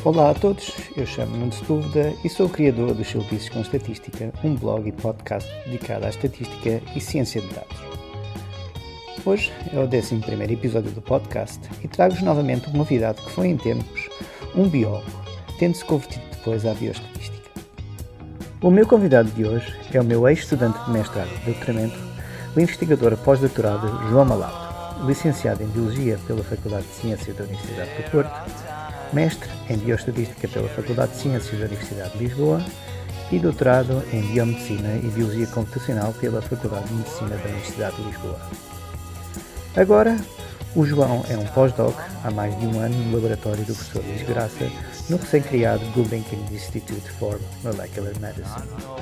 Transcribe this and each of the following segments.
Olá a todos, eu chamo-me de Sepúlveda e sou o criador do Chulupices com Estatística, um blog e podcast dedicado à estatística e ciência de dados. Hoje é o 11º episódio do podcast e trago-vos novamente uma novidade que foi em tempos um biólogo, tendo-se convertido depois à bioestatística. O meu convidado de hoje é o meu ex-estudante de mestrado e doutoramento, o investigador pós-doutorado João Malato, licenciado em Biologia pela Faculdade de Ciências da Universidade do Porto, mestre em Bioestatística pela Faculdade de Ciências da Universidade de Lisboa e doutorado em Biomedicina e Biologia Computacional pela Faculdade de Medicina da Universidade de Lisboa. Agora, o João é um pós-doc há mais de um ano no laboratório do professor Luís Graça, no recém-criado Gulbenkian Institute for Molecular Medicine.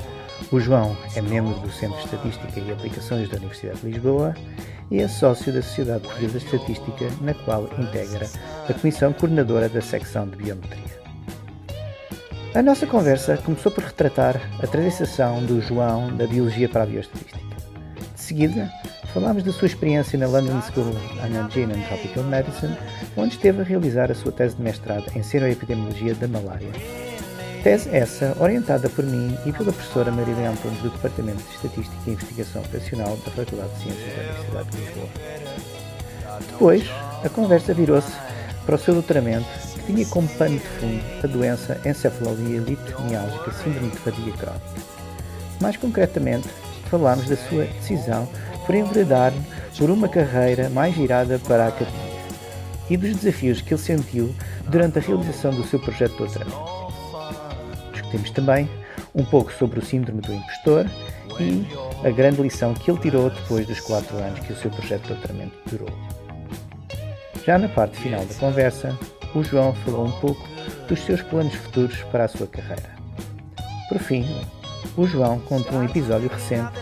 O João é membro do Centro de Estatística e Aplicações da Universidade de Lisboa e é sócio da Sociedade Portuguesa de Estatística, na qual integra a Comissão Coordenadora da Secção de Biometria. A nossa conversa começou por retratar a transição do João da Biologia para a Bioestatística. De seguida, falámos da sua experiência na London School of Energy and Tropical Medicine, onde esteve a realizar a sua tese de mestrado em Seroepidemiologia da Malária. Tese essa orientada por mim e pela professora Marília Antunes do Departamento de Estatística e Investigação Operacional da Faculdade de Ciências da Universidade de Lisboa. Depois, a conversa virou-se para o seu doutoramento, que tinha como pano de fundo a doença encefalomíelite miálgica síndrome de fadiga crónica. Mais concretamente, falámos da sua decisão por enveredar por uma carreira mais virada para a academia e dos desafios que ele sentiu durante a realização do seu projeto de doutoramento. Discutimos também um pouco sobre o síndrome do impostor e a grande lição que ele tirou depois dos 4 anos que o seu projeto de doutoramento durou. Já na parte final da conversa, o João falou um pouco dos seus planos futuros para a sua carreira. Por fim, o João contou um episódio recente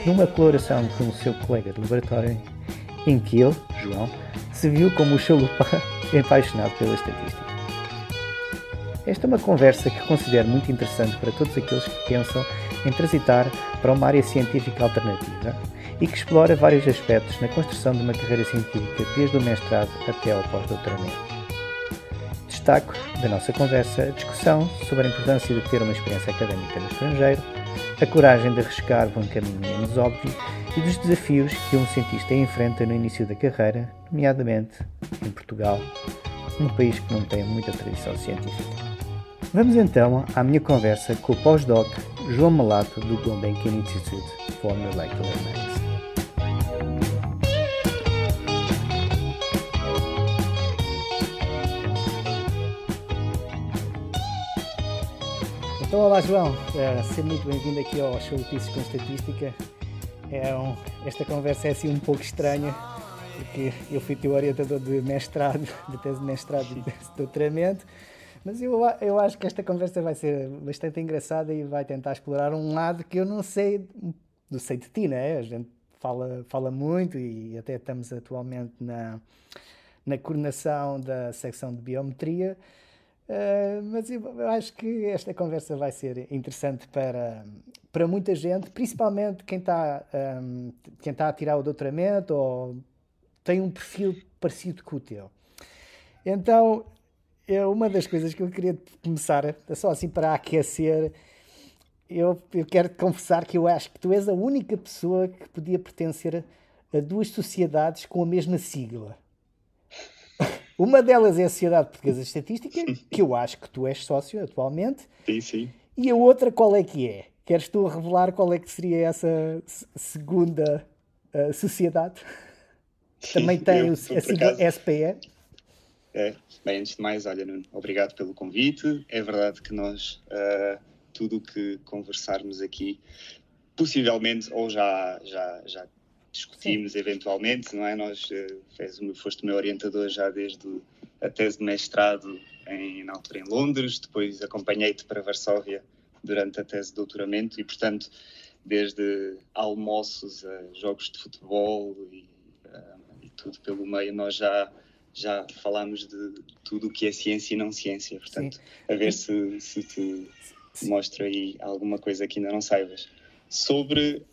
numa colaboração com o seu colega de laboratório em que ele, João, se viu como o chalupa apaixonado pela estatística. Esta é uma conversa que considero muito interessante para todos aqueles que pensam em transitar para uma área científica alternativa e que explora vários aspectos na construção de uma carreira científica desde o mestrado até ao pós-doutoramento. Destaco da nossa conversa a discussão sobre a importância de ter uma experiência académica no estrangeiro, a coragem de arriscar por um caminho menos óbvio e dos desafios que um cientista enfrenta no início da carreira, nomeadamente em Portugal, um país que não tem muita tradição científica. Vamos então à minha conversa com o pós-doc João Malato do Gulbenkian Institute for Molecular Medicine. Então, olá João, seja muito bem-vindo aqui ao Chulupices com Estatística. Esta conversa é assim um pouco estranha, porque eu fui teu orientador de mestrado, de tese de mestrado e de doutoramento, mas eu acho que esta conversa vai ser bastante engraçada e vai tentar explorar um lado que eu não sei de ti, né? A gente fala muito e até estamos atualmente na coordenação da secção de biometria, mas eu acho que esta conversa vai ser interessante para muita gente, principalmente quem está a tirar o doutoramento ou tem um perfil parecido com o teu. Então, uma das coisas que eu queria começar, só assim para aquecer, eu quero-te confessar que eu acho que tu és a única pessoa que podia pertencer a 2 sociedades com a mesma sigla. Uma delas é a Sociedade Portuguesa de Estatística, que eu acho que tu és sócio atualmente. Sim, sim. E a outra qual é que é? Queres tu revelar qual é que seria essa segunda sociedade? Também tem a sigla SPE. Bem, antes de mais, olha, Nuno, obrigado pelo convite. É verdade que nós, tudo o que conversarmos aqui, possivelmente, ou já discutimos eventualmente, não é? Foste meu orientador já desde a tese de mestrado na altura em Londres, depois acompanhei-te para Varsóvia durante a tese de doutoramento e, portanto, desde almoços a jogos de futebol e tudo pelo meio, nós já falámos de tudo o que é ciência e não ciência, portanto, a ver se te mostro aí alguma coisa que ainda não saibas. Sobre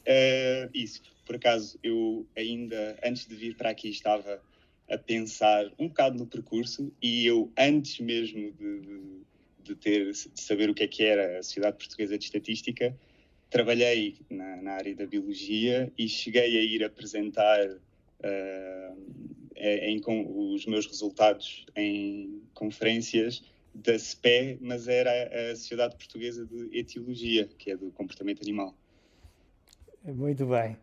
isso, por acaso, eu ainda, antes de vir para aqui, estava a pensar um bocado no percurso e eu, antes mesmo de saber o que era a Sociedade Portuguesa de Estatística, trabalhei na área da biologia e cheguei a ir apresentar os meus resultados em conferências da SPE, mas era a Sociedade Portuguesa de Etiologia, que é do comportamento animal. Muito bem.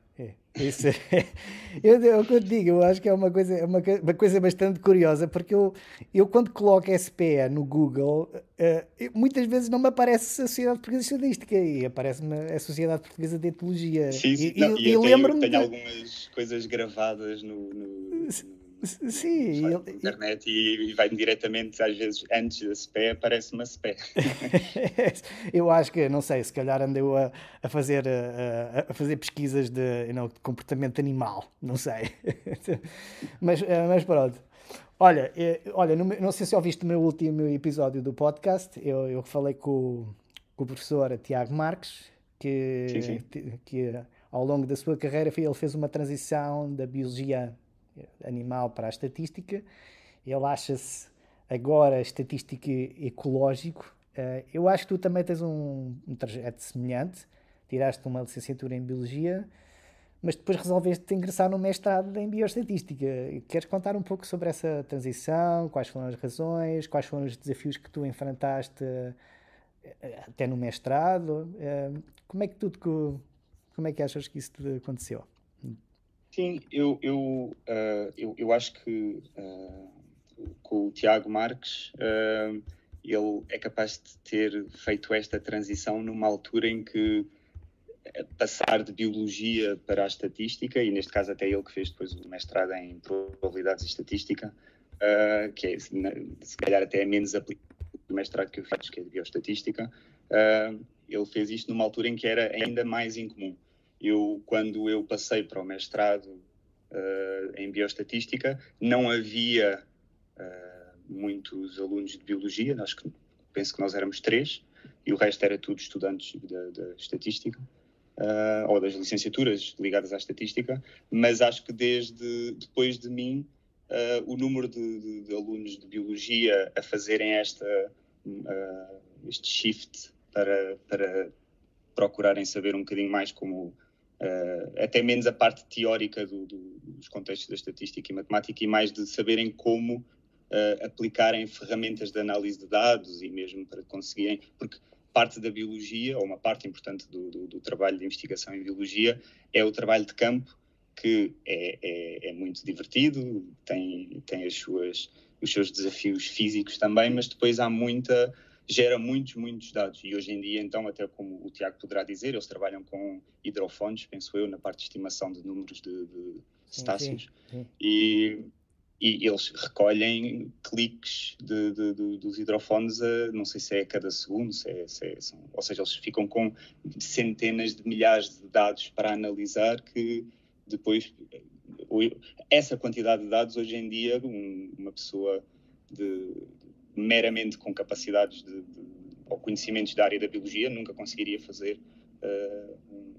Isso eu te digo, eu acho que é uma coisa bastante curiosa, porque eu quando coloco SPE no Google, muitas vezes não me aparece a Sociedade Portuguesa de Estatística e aparece-me a Sociedade Portuguesa de Etologia. Sim, sim. E eu lembro-me tenho algumas coisas gravadas no sim, internet e vai-me diretamente, às vezes, antes da SPE, aparece uma SPE. Eu acho que, não sei, se calhar andeu a fazer pesquisas de comportamento animal, não sei. Mas pronto. Olha, não sei se ouviste o meu último episódio do podcast. Eu falei com o professor Tiago Marques, que ao longo da sua carreira ele fez uma transição da biologia animal para a estatística. Ele acha-se agora estatístico ecológico. Eu acho que tu também tens um trajeto semelhante. Tiraste uma licenciatura em biologia, mas depois resolveste ingressar no mestrado em bioestatística. Queres contar um pouco sobre essa transição? Quais foram as razões? Quais foram os desafios que tu enfrentaste até no mestrado? Como é que achas que isso te aconteceu? Sim, eu acho que com o Tiago Marques ele é capaz de ter feito esta transição numa altura em que passar de biologia para a estatística, e neste caso até ele que fez depois o mestrado em probabilidades e estatística, que é, se calhar até é menos aplicado do mestrado que eu fiz, que é de bioestatística, ele fez isto numa altura em que era ainda mais incomum. Quando eu passei para o mestrado em bioestatística, não havia muitos alunos de biologia, penso que nós éramos 3, e o resto era tudo estudantes da estatística, ou das licenciaturas ligadas à estatística, mas acho que depois de mim, o número de alunos de biologia a fazerem este shift para procurarem saber um bocadinho mais como até menos a parte teórica dos contextos da estatística e matemática e mais de saberem como aplicarem ferramentas de análise de dados e mesmo para conseguirem, porque parte da biologia, ou uma parte importante do trabalho de investigação em biologia, é o trabalho de campo, que é muito divertido, tem os seus desafios físicos também, mas depois gera muitos dados. E hoje em dia, então, até como o Tiago poderá dizer, eles trabalham com hidrofones, penso eu, na parte de estimação de números de cetáceos. Sim. E eles recolhem cliques dos hidrofones, não sei se é a cada segundo, ou seja, eles ficam com centenas de milhares de dados para analisar que depois... Essa quantidade de dados, hoje em dia, uma pessoa meramente com capacidades ou conhecimentos da área da biologia nunca conseguiria fazer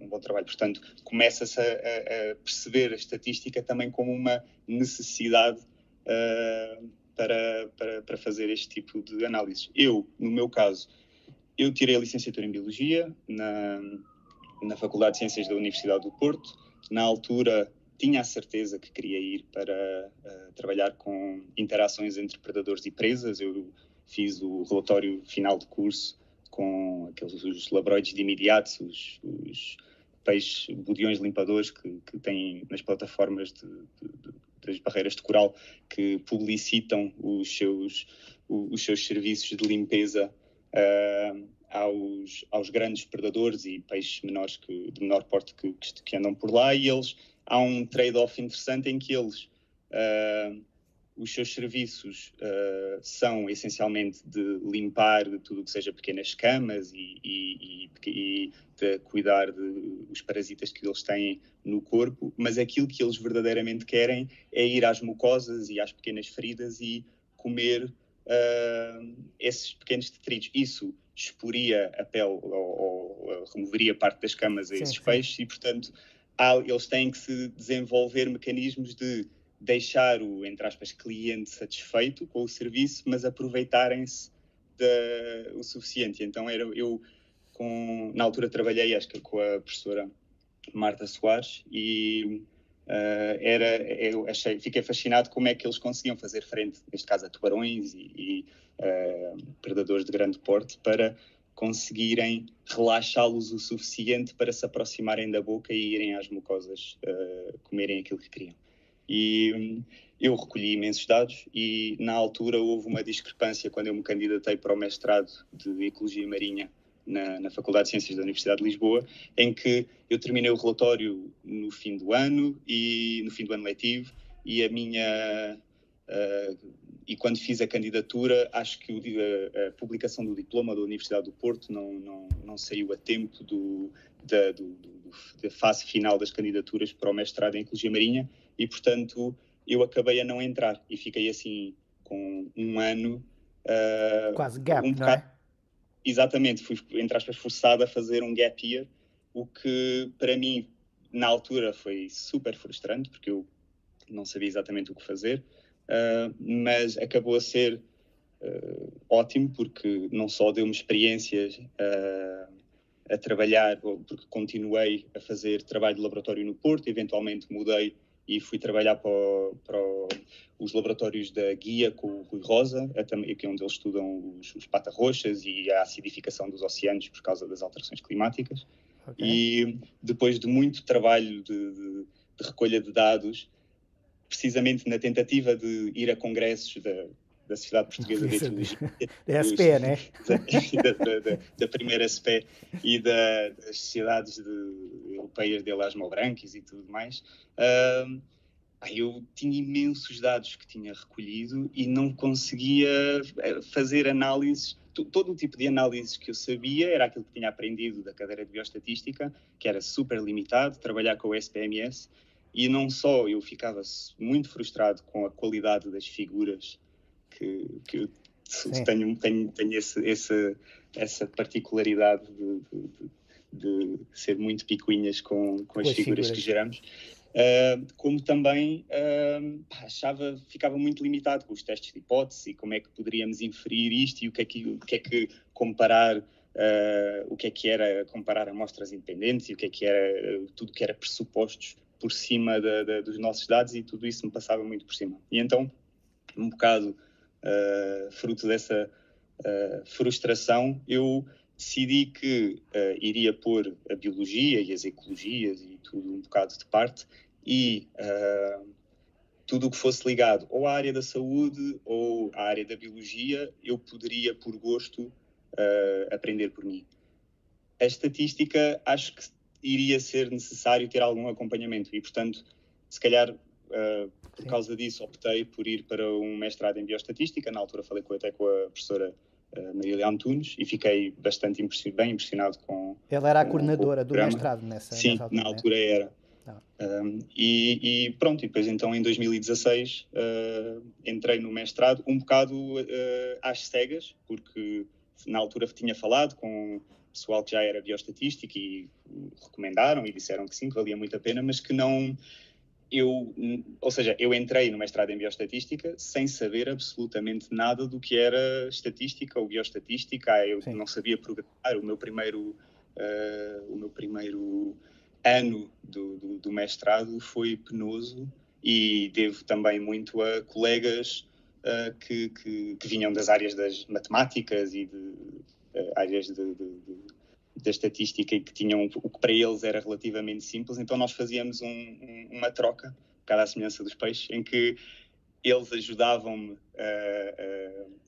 um bom trabalho. Portanto, começa-se a perceber a estatística também como uma necessidade para fazer este tipo de análises. No meu caso, eu tirei a licenciatura em Biologia na Faculdade de Ciências da Universidade do Porto. Na altura, tinha a certeza que queria ir para trabalhar com interações entre predadores e presas. Eu fiz o relatório final de curso com os labroides de imediatos, os peixes, budiões limpadores que têm nas plataformas das barreiras de coral, que publicitam os seus serviços de limpeza aos grandes predadores e peixes menores de menor porte que andam por lá, e há um trade-off interessante em que os seus serviços são essencialmente de limpar tudo o que seja pequenas escamas e de cuidar dos parasitas que eles têm no corpo, mas aquilo que eles verdadeiramente querem é ir às mucosas e às pequenas feridas e comer esses pequenos detritos. Isso exporia a pele ou removeria parte das escamas a esses peixes e, portanto, eles têm que se desenvolver mecanismos de deixar o, entre aspas, cliente satisfeito com o serviço, mas aproveitarem-se o suficiente. Então eu na altura trabalhei, acho que com a professora Marta Soares, e eu fiquei fascinado como é que eles conseguiam fazer frente, neste caso a tubarões e predadores de grande porte, para conseguirem relaxá-los o suficiente para se aproximarem da boca e irem às mucosas comerem aquilo que queriam. E eu recolhi imensos dados e na altura houve uma discrepância quando eu me candidatei para o mestrado de Ecologia Marinha na Faculdade de Ciências da Universidade de Lisboa, em que eu terminei o relatório no fim do ano letivo, e e quando fiz a candidatura, acho que a publicação do diploma da Universidade do Porto não saiu a tempo da fase final das candidaturas para o mestrado em Ecologia Marinha, e portanto eu acabei a não entrar e fiquei assim com um ano quase gap, não é? Exatamente, fui, entre aspas, forçado a fazer um gap year, o que para mim na altura foi super frustrante, porque eu não sabia exatamente o que fazer, mas acabou a ser ótimo, porque não só deu-me experiências a trabalhar, porque continuei a fazer trabalho de laboratório no Porto, eventualmente mudei e fui trabalhar para os laboratórios da Guia com o Rui Rosa, aqui onde eles estudam os pata-roxas e a acidificação dos oceanos por causa das alterações climáticas. Okay. E depois de muito trabalho de recolha de dados, precisamente na tentativa de ir a congressos da Sociedade Portuguesa de Ecologia, da SP, né? da primeira SP e das sociedades europeias de Elasmobranquis e tudo mais, eu tinha imensos dados que tinha recolhido e não conseguia fazer análises. Todo o tipo de análises que eu sabia era aquilo que tinha aprendido da cadeira de Bioestatística, que era super limitado, trabalhar com o SPMS, e não só eu ficava muito frustrado com a qualidade das figuras que eu tenho essa particularidade de ser muito picuinhas com as figuras que geramos, como também ficava muito limitado com os testes de hipótese e como é que poderíamos inferir isto e o que é que comparar, o que é que era comparar amostras independentes e o que é que era tudo que era pressupostos por cima dos nossos dados, e tudo isso me passava muito por cima. E então, um bocado fruto dessa frustração, eu decidi que iria pôr a biologia e as ecologias e tudo um bocado de parte, e tudo o que fosse ligado ou à área da saúde ou à área da biologia, eu poderia, por gosto, aprender por mim. A estatística, acho que iria ser necessário ter algum acompanhamento e, portanto, se calhar, por causa disso, optei por ir para um mestrado em Bioestatística. Na altura falei até com a professora Marília Antunes e fiquei bastante bem impressionado com... Ela era a coordenadora do mestrado nessa altura? Sim, na altura era. E pronto, e depois então em 2016 entrei no mestrado um bocado às cegas, porque na altura tinha falado com pessoal que já era bioestatístico e recomendaram e disseram que sim, que valia muito a pena, mas que não... Ou seja, eu entrei no mestrado em Bioestatística sem saber absolutamente nada do que era estatística ou bioestatística. Eu não sabia programar. O meu primeiro ano do mestrado foi penoso, e devo também muito a colegas que vinham das áreas das matemáticas e áreas da estatística, e que tinham o que para eles era relativamente simples. Então nós fazíamos uma troca, cada à semelhança dos peixes, em que eles ajudavam-me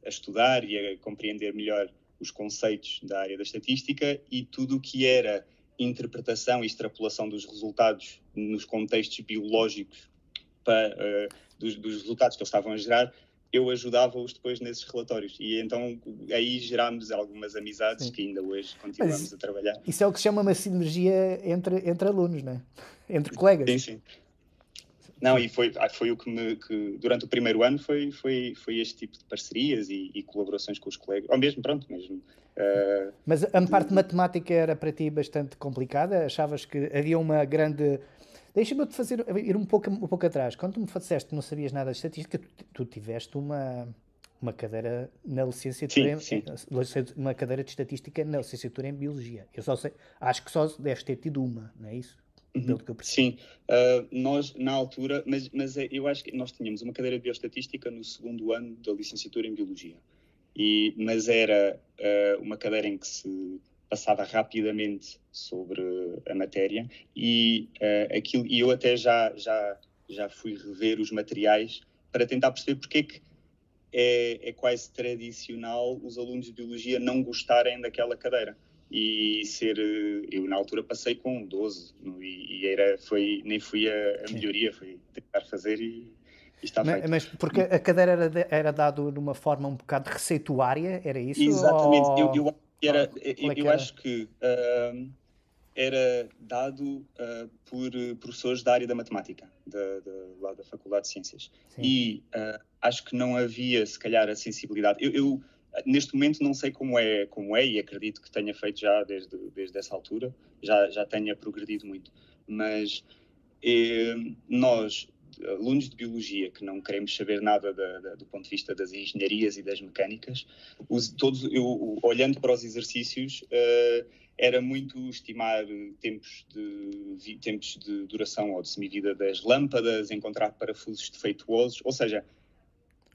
a estudar e a compreender melhor os conceitos da área da estatística, e tudo o que era interpretação e extrapolação dos resultados nos contextos biológicos dos resultados que eles estavam a gerar, eu ajudava-os depois nesses relatórios. E então aí gerámos algumas amizades que ainda hoje continuamos a trabalhar. Isso é o que se chama uma sinergia entre alunos, não é? Entre colegas. Sim. Não, e foi o que durante o primeiro ano foi este tipo de parcerias e colaborações com os colegas. Ou mesmo. Mas a parte matemática era para ti bastante complicada? Achavas que havia uma grande... Deixa-me ir um pouco atrás. Quando tu me disseste que não sabias nada de estatística, tu tiveste uma cadeira na licenciatura, Sim. uma cadeira de estatística na licenciatura em biologia. Eu só sei, acho que só deves ter tido uma, não é isso? Pelo que eu percebi. Sim, nós na altura, mas eu acho que nós tínhamos uma cadeira de bioestatística no segundo ano da licenciatura em biologia, mas era uma cadeira em que se passava rapidamente sobre a matéria e eu até já fui rever os materiais para tentar perceber porque é que é quase tradicional os alunos de biologia não gostarem daquela cadeira. E eu na altura passei com 12 nem fui a melhoria, foi tentar fazer e está feito. Mas porque a cadeira era dado de uma forma um bocado receituária, era isso? Exatamente, Eu acho que era dado por professores da área da matemática, lá da Faculdade de Ciências. Sim. E acho que não havia, se calhar, a sensibilidade. Eu neste momento não sei como é e acredito que tenha feito já desde essa altura, já tenha progredido muito. Mas nós, alunos de biologia, que não queremos saber nada do ponto de vista das engenharias e das mecânicas, olhando para os exercícios, era muito estimar tempos de duração ou de semivida das lâmpadas, encontrar parafusos defeituosos, ou seja,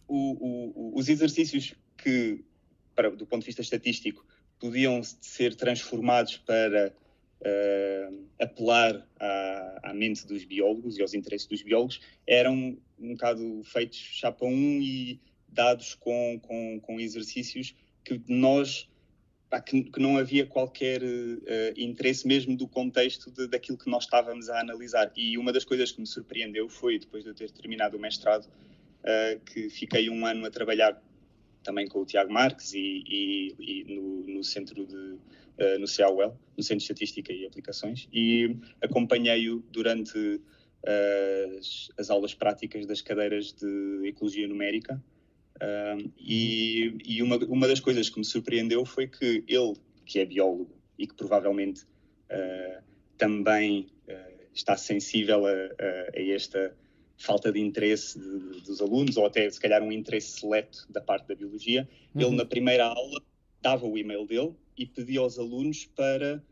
os exercícios que, do ponto de vista estatístico, podiam ser transformados para apelar à mente dos biólogos e aos interesses dos biólogos, eram um bocado feitos chapa 1 e dados com exercícios que nós... que não havia qualquer interesse mesmo do contexto daquilo que nós estávamos a analisar. E uma das coisas que me surpreendeu foi, depois de eu ter terminado o mestrado, que fiquei um ano a trabalhar também com o Tiago Marques e no centro no CAUL, no Centro de Estatística e Aplicações, e acompanhei-o durante as aulas práticas das cadeiras de Ecologia Numérica. E uma das coisas que me surpreendeu foi que ele, que é biólogo e que provavelmente também está sensível a esta falta de interesse dos alunos, ou até se calhar um interesse seleto da parte da biologia, ele na primeira aula dava o e-mail dele e pedia aos alunos para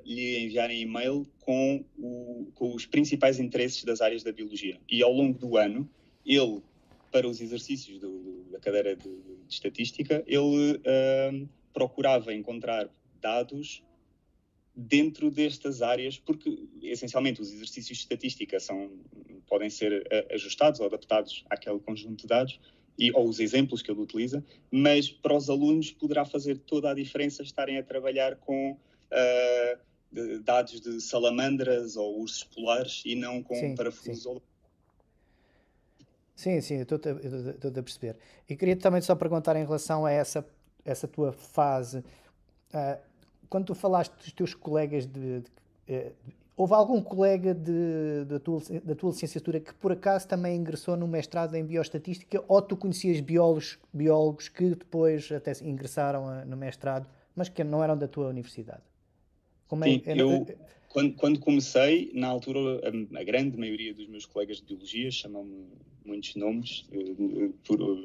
lhe enviarem e-mail com os principais interesses das áreas da biologia. E ao longo do ano, ele, para os exercícios da cadeira de estatística, ele procurava encontrar dados dentro destas áreas, porque essencialmente os exercícios de estatística podem ser ajustados ou adaptados àquele conjunto de dados ou os exemplos que ele utiliza, mas para os alunos poderá fazer toda a diferença estarem a trabalhar com dados de salamandras ou ursos polares e não com parafusos. Sim, eu estou a perceber. E queria também só perguntar em relação a essa tua fase. Quando tu falaste dos teus colegas houve algum colega da tua licenciatura que por acaso também ingressou no mestrado em bioestatística, ou tu conhecias biólogos que depois até ingressaram no mestrado, mas que não eram da tua universidade? Sim, quando comecei, na altura, a grande maioria dos meus colegas de biologia chamam-me muitos nomes,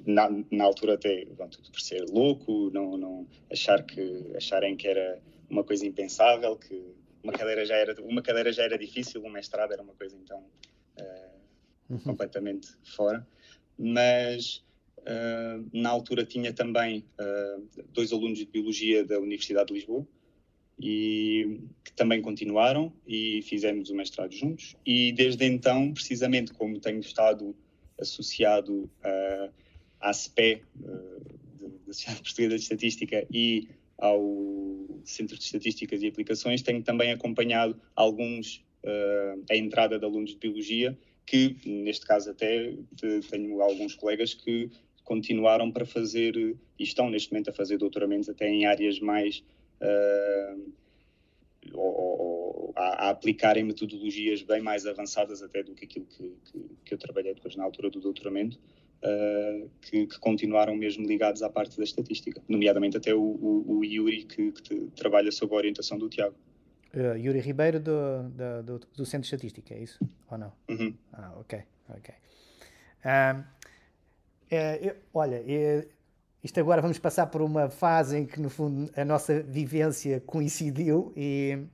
na altura até por ser louco, não acharem que era uma coisa impensável, que uma cadeira já era difícil, um mestrado era uma coisa então completamente fora. Mas na altura tinha também 2 alunos de biologia da Universidade de Lisboa, e que também continuaram e fizemos o mestrado juntos, e desde então, precisamente como tenho estado associado à SPE, da Sociedade Portuguesa de Estatística, e ao Centro de Estatísticas e Aplicações, tenho também acompanhado a entrada de alunos de Biologia, que neste caso até tenho alguns colegas que continuaram para fazer, e estão neste momento a fazer doutoramentos até em áreas mais a aplicarem metodologias bem mais avançadas até do que aquilo que eu trabalhei depois na altura do doutoramento, que continuaram mesmo ligados à parte da estatística, nomeadamente até o Yuri, que trabalha sob a orientação do Tiago. Yuri Ribeiro do Centro de Estatística, é isso? Ou não? Uhum. Ok. Olha, isto agora vamos passar por uma fase em que, no fundo, a nossa vivência coincidiu e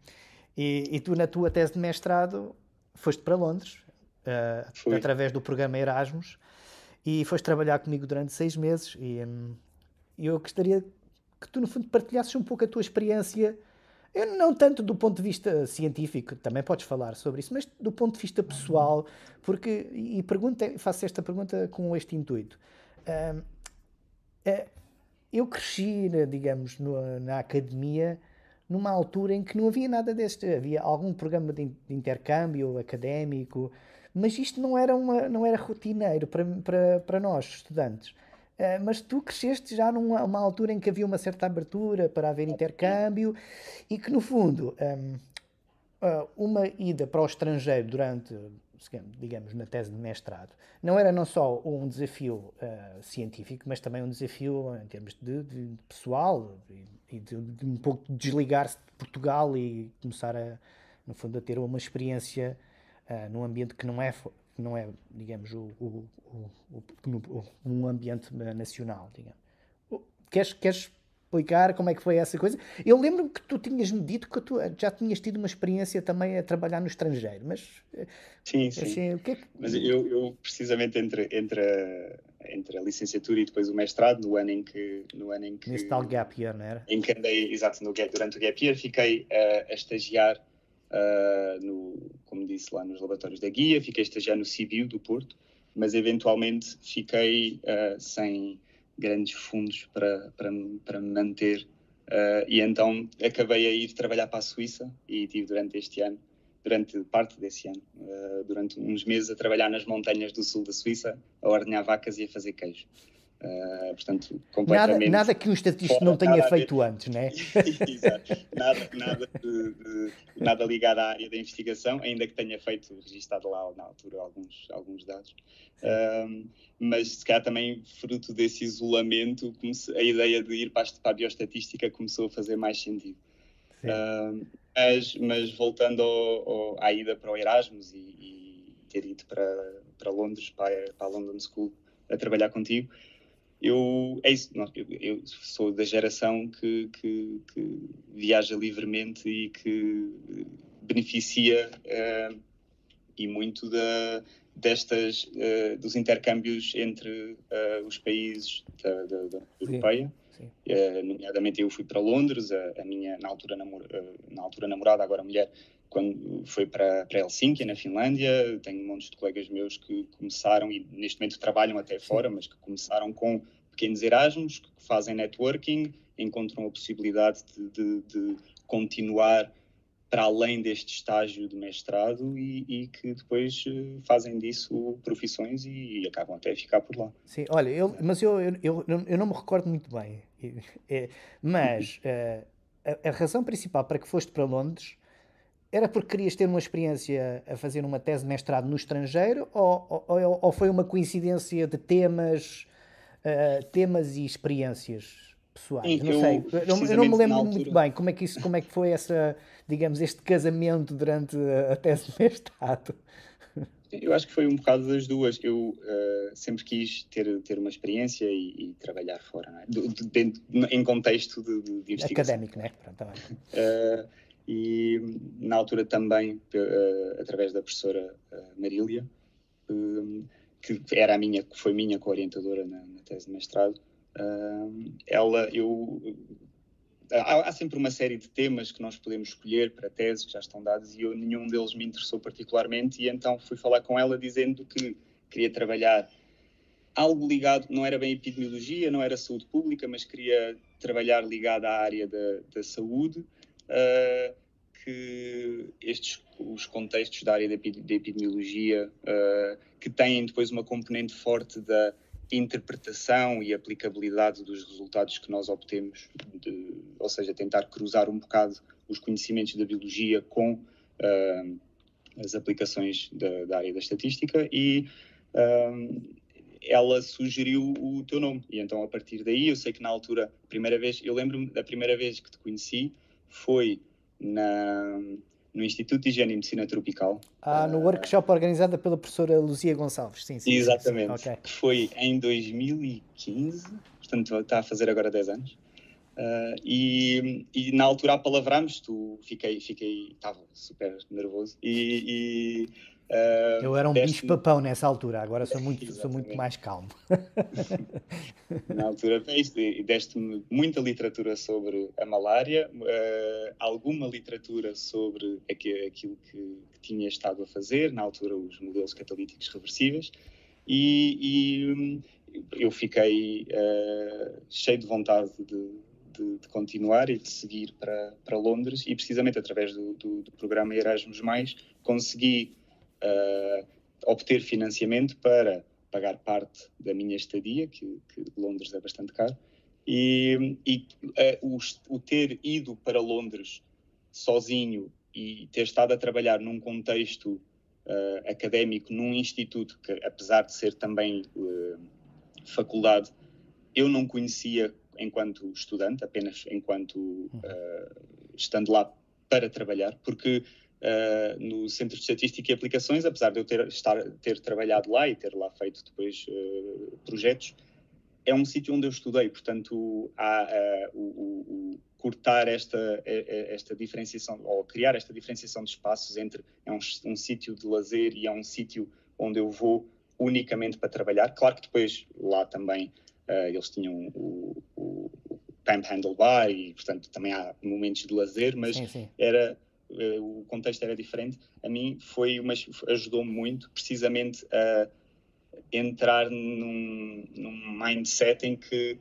tu, na tua tese de mestrado, foste para Londres, Fui. através do programa Erasmus, e foste trabalhar comigo durante 6 meses. E eu gostaria que tu, no fundo, partilhasses um pouco a tua experiência, não tanto do ponto de vista científico, também podes falar sobre isso, mas do ponto de vista pessoal, porque, faço esta pergunta com este intuito. Eu cresci, digamos, na academia, numa altura em que não havia nada deste. Havia algum programa de intercâmbio académico, mas isto não era rotineiro para nós, estudantes. Mas tu cresceste já numa altura em que havia uma certa abertura para haver intercâmbio e que, no fundo, uma ida para o estrangeiro durante, digamos, na tese de mestrado, não era não só um desafio científico, mas também um desafio em termos de pessoal e de um pouco desligar-se de Portugal e começar, no fundo, a ter uma experiência num ambiente que não é, digamos, um ambiente nacional, digamos. Queres explicar como é que foi essa coisa? Eu lembro-me que tu tinhas-me dito que tu já tinhas tido uma experiência também a trabalhar no estrangeiro, mas Sim, sim. assim, o que é que... Mas eu precisamente entre a licenciatura e depois o mestrado, no ano em que Nesse tal gap year, não era? em que andei, exato, durante o gap year, fiquei a estagiar, como disse, lá nos laboratórios da Guia, fiquei a estagiar no CBU do Porto, mas eventualmente fiquei sem grandes fundos para me manter, e então acabei a ir trabalhar para a Suíça e tive durante parte desse ano, durante uns meses a trabalhar nas montanhas do sul da Suíça, a ordenhar vacas e a fazer queijo. Portanto, completamente nada que um estatístico fora, não tenha feito antes, não é? Exato. Nada ligado à área da investigação, ainda que tenha registado lá na altura alguns dados. Mas se calhar também fruto desse isolamento, a ideia de ir para a bioestatística começou a fazer mais sentido. Mas voltando à ida para o Erasmus e ter ido para Londres, para a London School, a trabalhar contigo, eu sou da geração que viaja livremente e que beneficia e muito dos intercâmbios entre os países da Europeia. Nomeadamente eu fui para Londres, a minha na altura namorada, agora mulher, quando foi para Helsínquia, na Finlândia. Tenho um monte de colegas meus que começaram e neste momento trabalham até fora, mas que começaram com pequenos Erasmus, que fazem networking, encontram a possibilidade de continuar para além deste estágio de mestrado e que depois fazem disso profissões e acabam até a ficar por lá. Sim, olha, eu não me recordo muito bem, mas a razão principal para que foste para Londres era porque querias ter uma experiência a fazer uma tese de mestrado no estrangeiro ou foi uma coincidência de temas e experiências pessoais? Sim, não sei, eu não me lembro muito bem como é que foi digamos, este casamento durante a tese de mestrado. Eu acho que foi um bocado das duas. Eu sempre quis ter uma experiência e trabalhar fora, não é? Em contexto de investigação. Académico, não é? Pronto, tá bem. E na altura também, através da professora Marília, que foi minha co-orientadora na tese de mestrado, há sempre uma série de temas que nós podemos escolher para teses que já estão dados e nenhum deles me interessou particularmente, e então fui falar com ela dizendo que queria trabalhar algo ligado, não era bem epidemiologia, não era saúde pública, mas queria trabalhar ligado à área da saúde, que os contextos da área da epidemiologia, que têm depois uma componente forte da interpretação e aplicabilidade dos resultados que nós obtemos, ou seja, tentar cruzar um bocado os conhecimentos da biologia com as aplicações da área da estatística, e ela sugeriu o teu nome, e então a partir daí eu sei que na altura, eu lembro-me da primeira vez que te conheci foi no Instituto de Higiene e Medicina Tropical. No workshop organizado pela professora Luzia Gonçalves. Sim. Exatamente, Okay. que foi em 2015, portanto está a fazer agora 10 anos. E na altura apalavramos, estava super nervoso eu era um bicho-papão nessa altura, agora sou muito mais calmo. Na altura deste-me muita literatura sobre a malária, alguma literatura sobre aquilo que tinha estado a fazer, na altura os modelos catalíticos reversíveis, e eu fiquei cheio de vontade de continuar e de seguir para Londres, e precisamente através do programa Erasmus+, consegui obter financiamento para pagar parte da minha estadia, que Londres é bastante caro, e o ter ido para Londres sozinho e ter estado a trabalhar num contexto académico, num instituto que, apesar de ser também faculdade, eu não conhecia enquanto estudante, apenas enquanto estando lá para trabalhar, porque no Centro de Estatística e Aplicações, apesar de eu ter trabalhado lá e ter lá feito depois projetos, é um sítio onde eu estudei, portanto cortar esta diferenciação, ou criar esta diferenciação de espaços entre um sítio de lazer e é um sítio onde eu vou unicamente para trabalhar. Claro que depois lá também eles tinham o Time Handle Bar e, portanto, também há momentos de lazer, mas sim. O contexto era diferente. A mim ajudou-me muito, precisamente, a entrar num mindset em que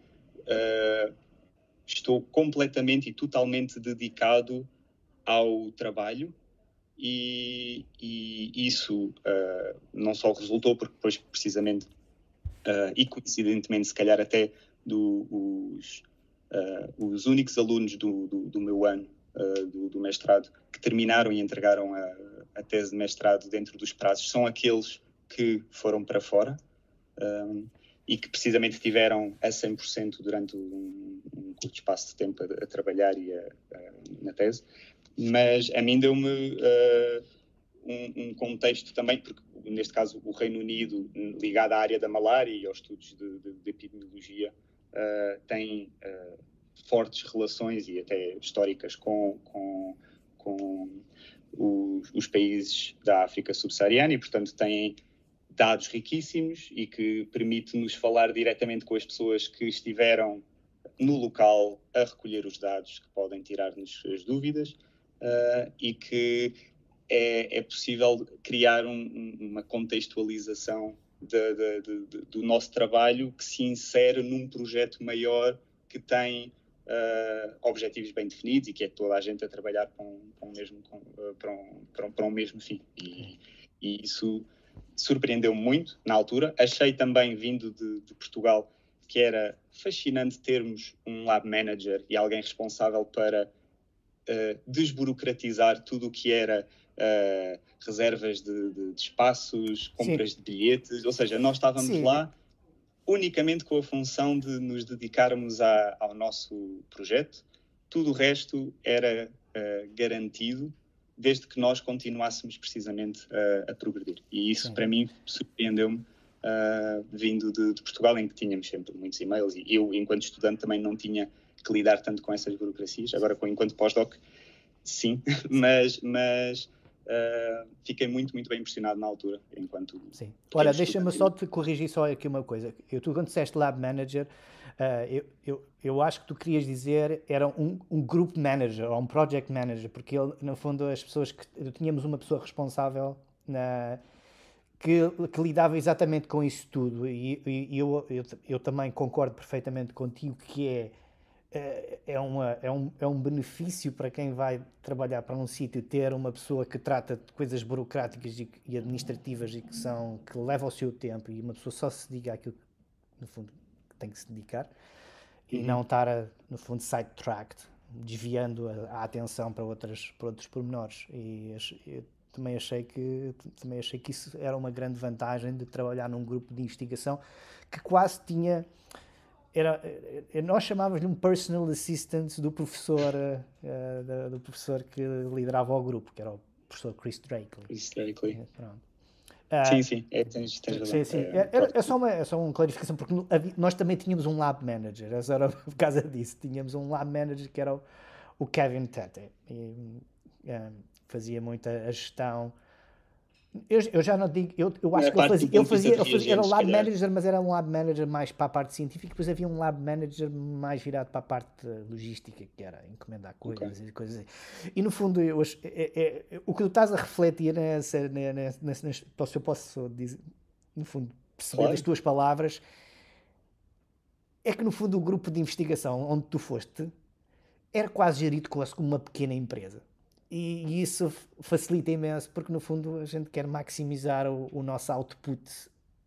estou completamente e totalmente dedicado ao trabalho, e isso não só resultou porque depois, precisamente, e coincidentemente, se calhar até os únicos alunos do meu ano do mestrado que terminaram e entregaram a tese de mestrado dentro dos prazos são aqueles que foram para fora e que precisamente tiveram a 100% durante um curto espaço de tempo a trabalhar na tese. Mas a mim deu-me um contexto também, porque neste caso o Reino Unido, ligado à área da malária e aos estudos de epidemiologia, tem fortes relações e até históricas com os países da África subsaariana, e portanto têm dados riquíssimos e que permite-nos falar diretamente com as pessoas que estiveram no local a recolher os dados, que podem tirar-nos as dúvidas, e que é possível criar uma contextualização do nosso trabalho que se insere num projeto maior que tem objetivos bem definidos e que é toda a gente a trabalhar para um mesmo fim. E isso surpreendeu-me muito na altura. Achei também, vindo de Portugal, que era fascinante termos um lab manager e alguém responsável para desburocratizar tudo o que era reservas de espaços, compras de bilhetes, ou seja, nós estávamos lá unicamente com a função de nos dedicarmos ao nosso projeto. Tudo o resto era garantido, desde que nós continuássemos precisamente a progredir. E isso, para mim, surpreendeu-me, vindo de Portugal, em que tínhamos sempre muitos e-mails, e eu, enquanto estudante, também não tinha que lidar tanto com essas burocracias. Agora, enquanto pós-doc, sim, mas fiquei muito, muito bem impressionado na altura, enquanto... Sim. Olha, deixa-me só te corrigir só aqui uma coisa. Tu, quando disseste Lab Manager, eu acho que tu querias dizer era um Group Manager ou um Project Manager, porque ele, no fundo, as pessoas que... Tínhamos uma pessoa responsável que lidava exatamente com isso tudo, e eu também concordo perfeitamente contigo que é um benefício para quem vai trabalhar para um sítio ter uma pessoa que trata de coisas burocráticas e administrativas e que leva o seu tempo, e uma pessoa só se dedica àquilo que, no fundo, que tem que se dedicar, e não estar, no fundo, sidetracked, desviando a atenção para outros pormenores. E eu também achei que isso era uma grande vantagem de trabalhar num grupo de investigação que quase tinha... nós chamávamos-lhe um personal assistant do professor que liderava o grupo, que era o professor Chris Drakely. Pronto. Sim, tens razão. Sim. É só uma clarificação, porque nós também tínhamos um lab manager, era por causa disso. Tínhamos um lab manager que era o Kevin Tete, e fazia muita a gestão. Eu já não digo, eu acho que ele era o lab manager, mas era um lab manager mais para a parte científica, depois havia um lab manager mais virado para a parte logística, que era encomendar coisas e coisas assim. E no fundo, o que tu estás a refletir se eu posso dizer, no fundo, perceber das tuas palavras, é que no fundo o grupo de investigação onde tu foste era quase gerido quase como uma pequena empresa. E isso facilita imenso, porque no fundo a gente quer maximizar o nosso output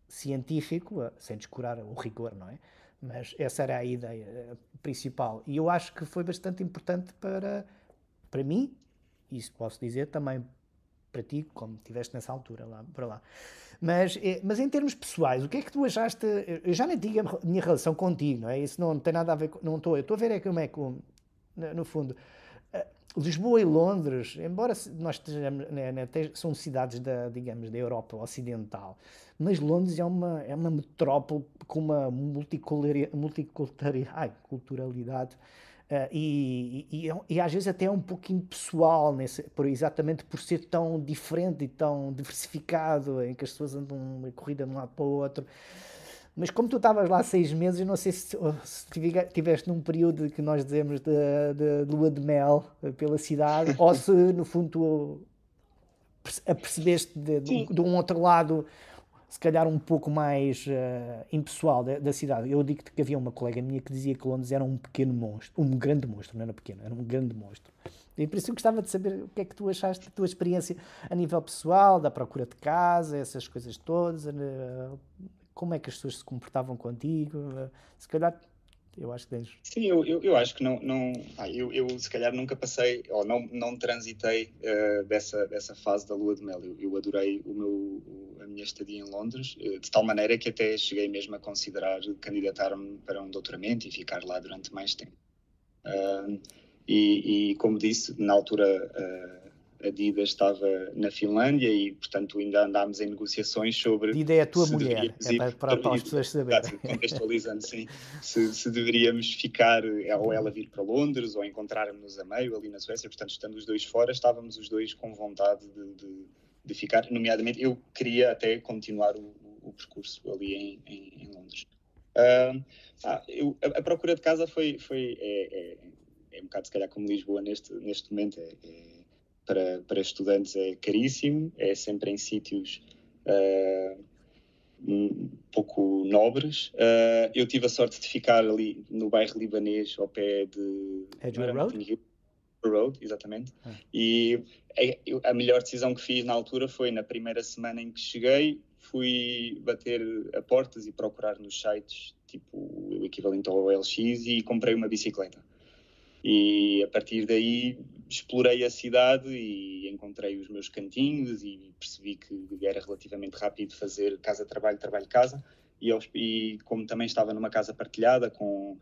científico, sem descurar o rigor, não é? Mas essa era a ideia principal. E eu acho que foi bastante importante para mim, e isso posso dizer também para ti, como estiveste nessa altura para lá. Mas em termos pessoais, o que é que tu achaste? Eu já nem digo a minha relação contigo, não é? Isso não tem nada a ver com... Eu estou a ver como é que, no fundo... Lisboa e Londres, embora nós estejamos, são cidades digamos, da Europa Ocidental, mas Londres é uma metrópole com uma multiculturalidade e às vezes até um pouquinho pessoal, exatamente por ser tão diferente e tão diversificado, em que as pessoas andam uma corrida de um lado para o outro. Mas como tu estavas lá 6 meses, eu não sei se estiveste num período que nós dizemos de lua de mel pela cidade, ou se no fundo tu apercebeste de um outro lado, se calhar um pouco mais impessoal da cidade. Eu digo-te que havia uma colega minha que dizia que Londres era um pequeno monstro, um grande monstro, não era pequeno, era um grande monstro. E por isso eu gostava de saber o que é que tu achaste da tua experiência a nível pessoal, da procura de casa, essas coisas todas, como é que as pessoas se comportavam contigo? Se calhar, eu acho que tens... Sim, eu acho que não eu se calhar nunca passei, ou não transitei dessa fase da lua de mel. Eu adorei a minha estadia em Londres, de tal maneira que até cheguei mesmo a considerar candidatar-me para um doutoramento e ficar lá durante mais tempo. E como disse, na altura... a Dida estava na Finlândia e, portanto, ainda andámos em negociações sobre... Dida é a tua mulher, para as pessoas saberem. Contextualizando, sim. Se deveríamos ficar, ou ela vir para Londres, ou encontrarmos a meio ali na Suécia. Portanto, estando os dois fora, estávamos os dois com vontade de ficar. Nomeadamente, eu queria até continuar o percurso ali em Londres. A procura de casa foi um bocado, se calhar, como Lisboa neste momento. Para estudantes é caríssimo, é sempre em sítios um pouco nobres. Eu tive a sorte de ficar ali no bairro libanês, ao pé de... Edgware Road? Road, exatamente. E a melhor decisão que fiz na altura foi, na primeira semana em que cheguei, fui bater a portas e procurar nos sites, tipo o equivalente ao OLX, e comprei uma bicicleta. E a partir daí explorei a cidade e encontrei os meus cantinhos e percebi que era relativamente rápido fazer casa-trabalho, trabalho-casa. E como também estava numa casa partilhada com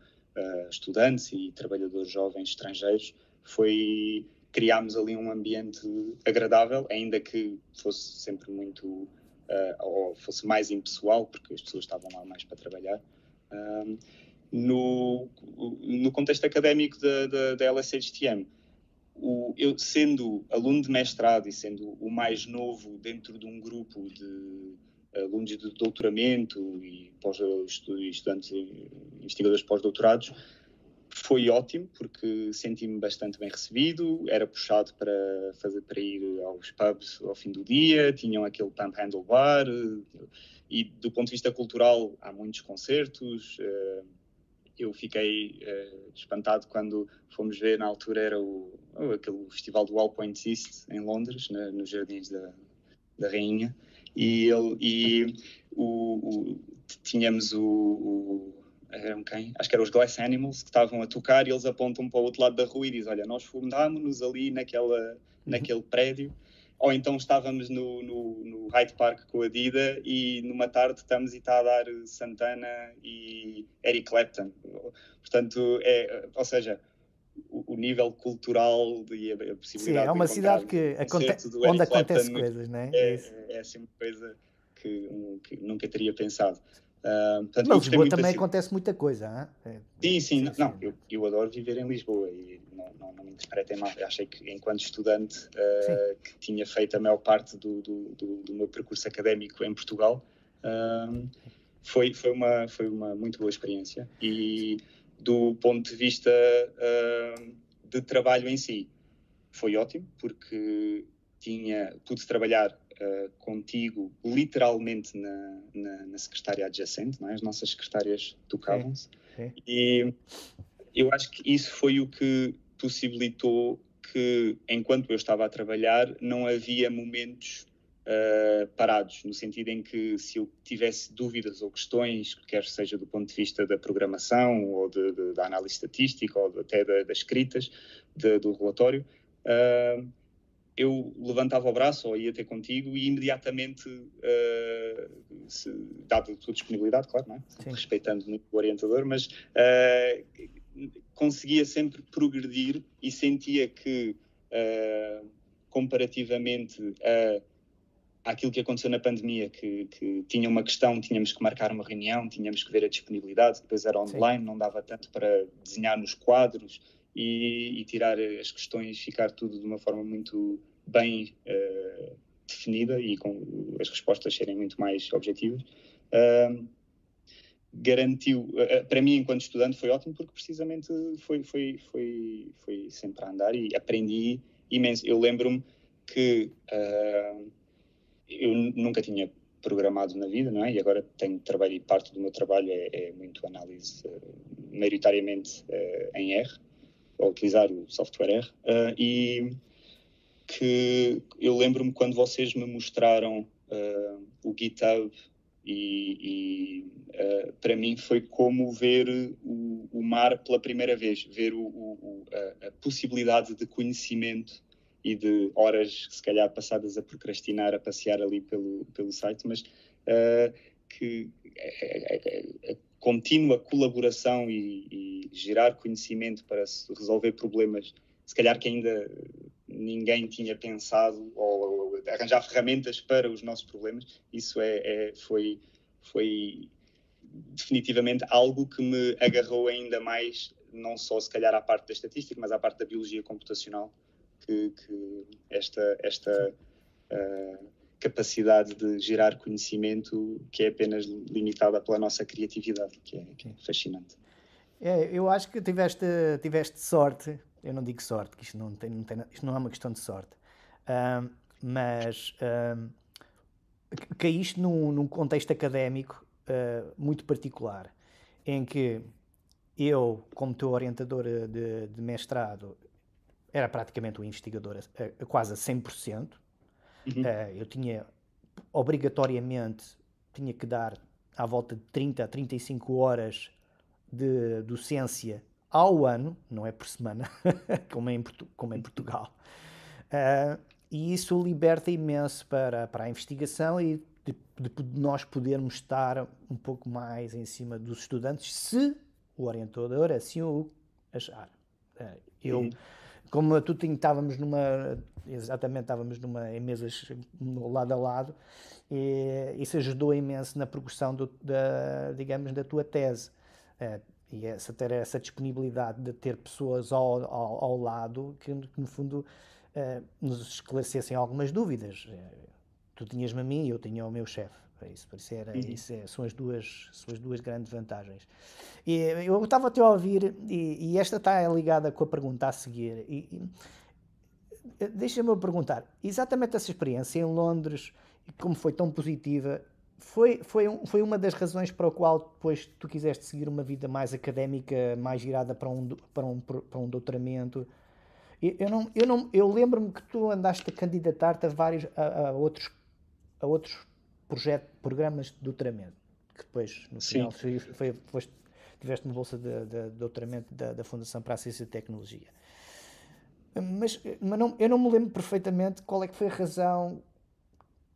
estudantes e trabalhadores jovens estrangeiros, criámos ali um ambiente agradável, ainda que fosse sempre muito... ou fosse mais impessoal, porque as pessoas estavam lá mais para trabalhar. No contexto académico da LSHTM, eu sendo aluno de mestrado e sendo o mais novo dentro de um grupo de alunos de doutoramento e estudantes e investigadores pós-doutorados, foi ótimo, porque senti-me bastante bem recebido, era puxado para ir aos pubs ao fim do dia, tinham aquele pump handle bar, e do ponto de vista cultural há muitos concertos. Eu fiquei espantado quando fomos ver, na altura era aquele festival do All Points East em Londres, nos Jardins da Rainha, e tínhamos eram quem? Acho que eram os Glass Animals que estavam a tocar, e eles apontam para o outro lado da rua e dizem: olha, nós fundámos-nos ali naquele prédio. ou então estávamos no Hyde Park com a Dida e numa tarde estamos e está a dar Santana e Eric Clapton. Portanto, ou seja, o nível cultural e a possibilidade Sim, é uma cidade onde acontece coisas, não é? É assim uma coisa que nunca teria pensado. Portanto, mas Lisboa também acontece muita coisa, hein? Sim. Eu adoro viver em Lisboa e não me interpretem mal. Eu achei que, enquanto estudante, que tinha feito a maior parte do meu percurso académico em Portugal, foi uma muito boa experiência. E do ponto de vista de trabalho em si, foi ótimo, porque pude trabalhar contigo literalmente na secretária adjacente, não é? As nossas secretárias tocavam-se. E eu acho que isso foi o que possibilitou que, enquanto eu estava a trabalhar, não havia momentos parados, no sentido em que, se eu tivesse dúvidas ou questões, quer seja do ponto de vista da programação ou da análise estatística ou até das escritas do relatório, eu levantava o braço ou ia ter contigo e imediatamente, dado a tua disponibilidade, claro, não é? Respeitando muito o orientador, mas conseguia sempre progredir e sentia que, comparativamente àquilo que aconteceu na pandemia, que tinha uma questão, tínhamos que marcar uma reunião, tínhamos que ver a disponibilidade, depois era online, não dava tanto para desenhar nos quadros e tirar as questões, ficar tudo de uma forma muito bem definida e com as respostas serem muito mais objetivas. Garantiu, para mim, enquanto estudante, foi ótimo, porque precisamente foi sempre a andar e aprendi imenso. Eu lembro-me que eu nunca tinha programado na vida, não é? E agora tenho trabalho, e parte do meu trabalho é muito análise, maioritariamente em R, a utilizar o software R, e que eu lembro-me quando vocês me mostraram o GitHub e para mim foi como ver o mar pela primeira vez, ver a possibilidade de conhecimento e de horas, se calhar, passadas a procrastinar, a passear ali pelo site, mas que a contínua colaboração e gerar conhecimento para se resolver problemas, se calhar que ainda ninguém tinha pensado, ou arranjar ferramentas para os nossos problemas, isso foi definitivamente algo que me agarrou ainda mais, não só se calhar à parte da estatística, mas à parte da biologia computacional, que esta capacidade de gerar conhecimento que é apenas limitada pela nossa criatividade, que é fascinante. Eu acho que tiveste sorte. Eu não digo sorte, que isto não é uma questão de sorte, mas caíste num contexto académico muito particular, em que eu, como teu orientador de mestrado, era praticamente um investigador quase a 100%. Eu tinha, obrigatoriamente, que dar à volta de 30 a 35 horas de docência ao ano, não é por semana, como em Portugal. E isso liberta imenso para a investigação e de nós podermos estar um pouco mais em cima dos estudantes, se o orientador assim o achar. Como tu estávamos em mesas lado a lado, e isso ajudou imenso na progressão da tua tese. E ter essa disponibilidade de ter pessoas ao lado que no fundo nos esclarecessem algumas dúvidas. Tu tinhas-me a mim e eu tinha o meu chefe. São as duas grandes vantagens. E eu estava-te a ouvir, e esta está ligada com a pergunta a seguir. Deixa-me perguntar, exatamente essa experiência em Londres, como foi tão positiva, foi uma das razões para a qual depois tu quiseste seguir uma vida mais académica, mais virada para um doutoramento? Eu lembro-me que tu andaste a candidatar-te a outros programas de doutoramento, que depois, no final, tiveste uma bolsa de doutoramento da Fundação para a Ciência e Tecnologia. Mas eu não me lembro perfeitamente qual é que foi a razão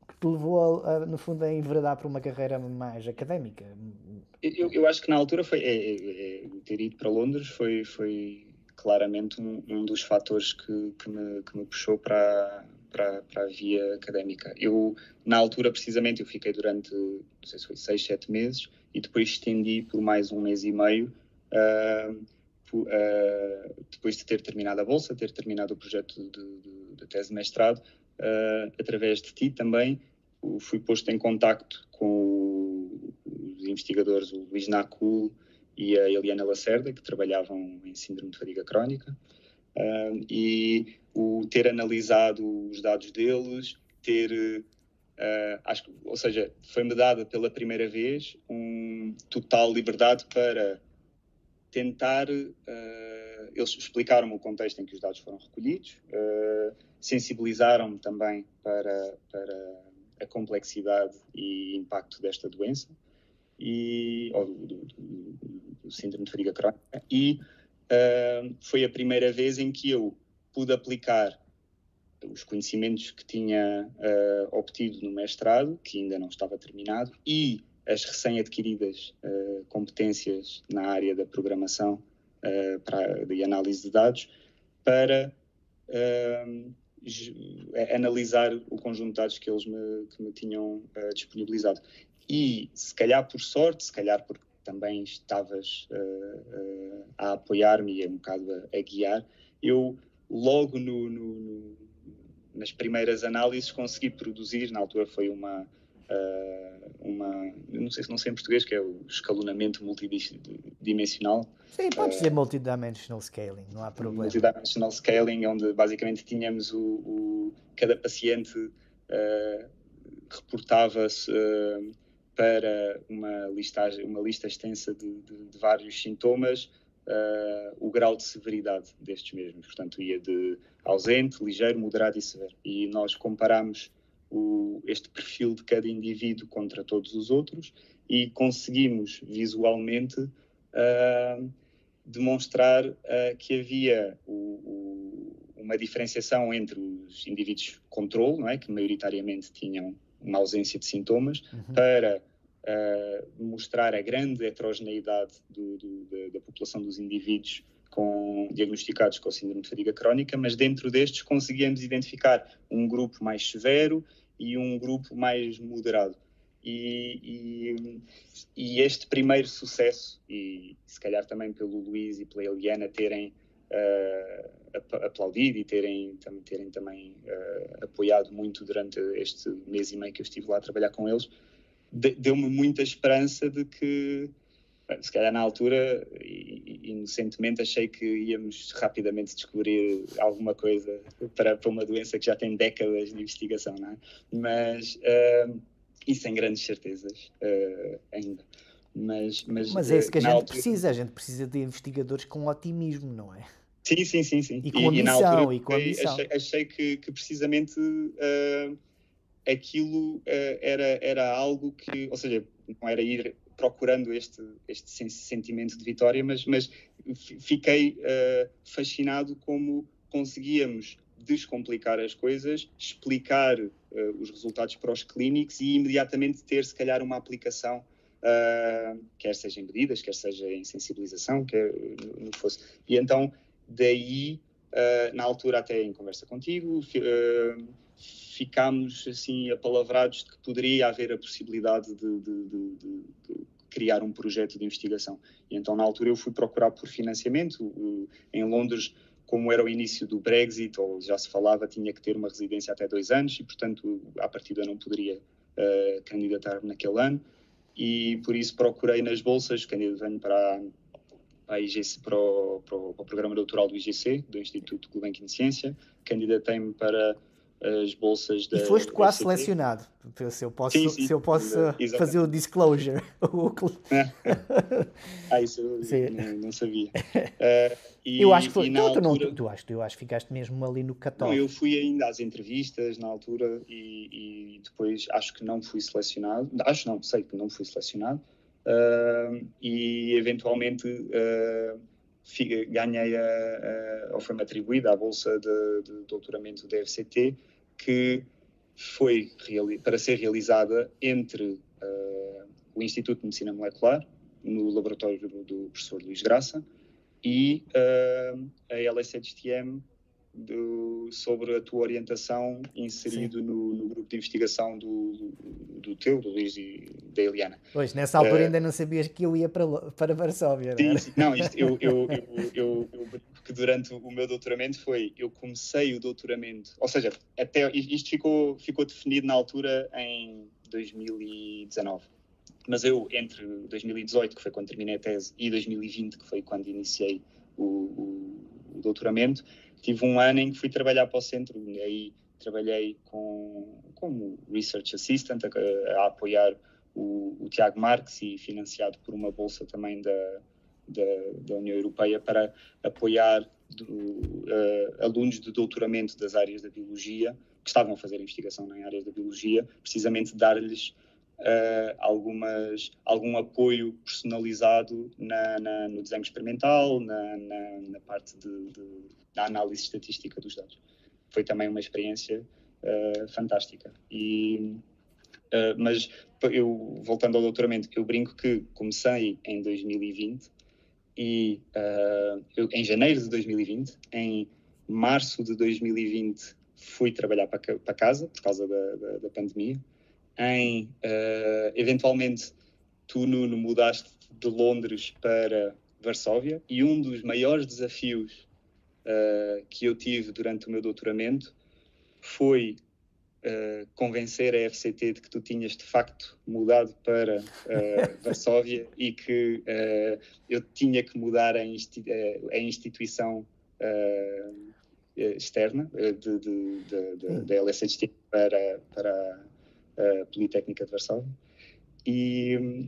que te levou, no fundo, a enveredar por uma carreira mais académica. Eu acho que na altura foi ter ido para Londres foi claramente um dos fatores que me puxou para a via académica. Eu, na altura, precisamente, eu fiquei durante, não sei se foi 6, 7 meses, e depois estendi por mais um mês e meio, depois de ter terminado a bolsa, ter terminado o projeto de tese de mestrado, através de ti também, fui posto em contacto com os investigadores, o Luís Nacul e a Eliana Lacerda, que trabalhavam em síndrome de fadiga crónica, e o ter analisado os dados deles, ou seja, foi-me dada pela primeira vez total liberdade para tentar, eles explicaram-me o contexto em que os dados foram recolhidos, sensibilizaram-me também para a complexidade e impacto desta doença, ou do síndrome de fadiga crónica, e foi a primeira vez em que eu pude aplicar os conhecimentos que tinha obtido no mestrado, que ainda não estava terminado, e as recém-adquiridas competências na área da programação de análise de dados para analisar o conjunto de dados que eles me tinham disponibilizado. E, se calhar por sorte, se calhar porque também estavas a apoiar-me e um bocado a guiar, eu logo nas primeiras análises consegui produzir, na altura foi uma não sei em português, que é o escalonamento multidimensional. Sim, pode ser multidimensional scaling, não há problema. Multidimensional scaling, onde basicamente tínhamos cada paciente reportava-se para uma lista extensa de vários sintomas, o grau de severidade destes mesmos. Portanto, ia de ausente, ligeiro, moderado e severo. E nós comparámos este perfil de cada indivíduo contra todos os outros e conseguimos visualmente demonstrar que havia uma diferenciação entre os indivíduos controle, não é? Que maioritariamente tinham uma ausência de sintomas, para mostrar a grande heterogeneidade da população dos indivíduos diagnosticados com síndrome de fadiga crónica, mas dentro destes conseguíamos identificar um grupo mais severo e um grupo mais moderado. E este primeiro sucesso, e se calhar também pelo Luís e pela Eliana terem aplaudido e terem também apoiado muito durante este mês e meio que eu estive lá a trabalhar com eles, deu-me muita esperança de que, se calhar na altura, inocentemente, achei que íamos rapidamente descobrir alguma coisa para uma doença que já tem décadas de investigação, não é? Mas, e sem grandes certezas ainda. Mas é isso que a gente precisa. A gente precisa de investigadores com otimismo, não é? Sim. E com ambição. Achei que precisamente aquilo era algo que, ou seja, não era ir procurando este sentimento de vitória, mas fiquei fascinado como conseguíamos descomplicar as coisas, explicar os resultados para os clínicos e imediatamente ter, se calhar, uma aplicação, quer seja em medidas, quer seja em sensibilização, quer no fosse. E então, daí, na altura, até em conversa contigo, ficámos assim apalavrados de que poderia haver a possibilidade de criar um projeto de investigação. E então, na altura, eu fui procurar por financiamento. Em Londres, como era o início do Brexit, ou já se falava, tinha que ter uma residência até 2 anos e, portanto, à partida não poderia candidatar-me naquele ano. E, por isso, procurei nas bolsas, candidatei-me para a IGC, para o programa doutoral do IGC, do Instituto Gulbenkian de Ciência, candidatei-me para as bolsas da... E foste quase selecionado, se eu posso fazer o disclosure. Isso eu não sabia. Eu acho que foi. Tu acho que ficaste mesmo ali no cutoff. Não, eu fui ainda às entrevistas na altura e depois acho que não fui selecionado. Sei que não fui selecionado. E eventualmente ganhei ou foi-me atribuída a bolsa de doutoramento da FCT, que foi para ser realizada entre o Instituto de Medicina Molecular, no laboratório do professor Luís Graça, e a LSHTM, sobre a tua orientação, inserido no grupo de investigação do Luís e da Eliana. Pois, nessa altura ainda não sabias que eu ia para Varsóvia, não é? Sim, não, eu brinco que durante o meu doutoramento eu comecei o doutoramento, ou seja, até isto ficou definido na altura em 2019. Mas eu, entre 2018, que foi quando terminei a tese, e 2020, que foi quando iniciei o doutoramento, tive um ano em que fui trabalhar para o centro, e aí trabalhei como Research Assistant, a apoiar o Tiago Marques, e financiado por uma bolsa também da União Europeia para apoiar alunos de doutoramento das áreas da biologia, que estavam a fazer investigação em áreas da biologia, precisamente dar-lhes algum apoio personalizado no desenho experimental, na parte da análise estatística dos dados. Foi também uma experiência fantástica. Mas eu, voltando ao doutoramento, eu brinco que comecei em 2020 e em janeiro de 2020, em março de 2020 fui trabalhar para casa por causa da pandemia. Eventualmente, tu, Nuno, mudaste de Londres para Varsóvia, e um dos maiores desafios que eu tive durante o meu doutoramento foi convencer a FCT de que tu tinhas de facto mudado para Varsóvia e que eu tinha que mudar a instituição externa da LSHT para a Politécnica de Varsóvia. E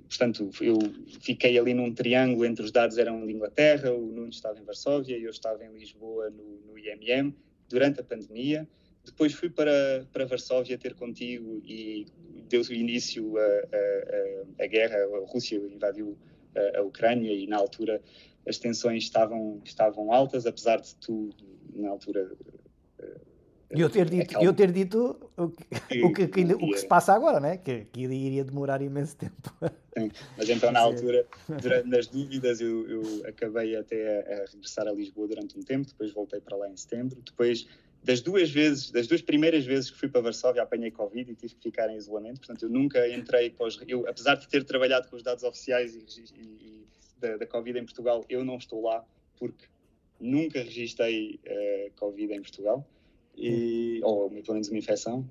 portanto, eu fiquei ali num triângulo entre os dados eram de Inglaterra, o Nuno estava em Varsóvia e eu estava em Lisboa no IMM durante a pandemia. Depois fui para Varsóvia ter contigo e deu início a guerra. A Rússia invadiu a Ucrânia e na altura as tensões estavam altas, apesar de tu, na altura... Eu ter dito o que se passa agora, né? Que iria demorar imenso tempo. Sim, mas então na altura, nas dúvidas, eu acabei até a regressar a Lisboa durante um tempo, depois voltei para lá em setembro. Depois, das duas primeiras vezes que fui para Varsóvia, apanhei Covid e tive que ficar em isolamento. Portanto, eu nunca entrei apesar de ter trabalhado com os dados oficiais e da Covid em Portugal, eu não estou lá porque nunca registrei Covid em Portugal. Ou pelo menos uma infecção.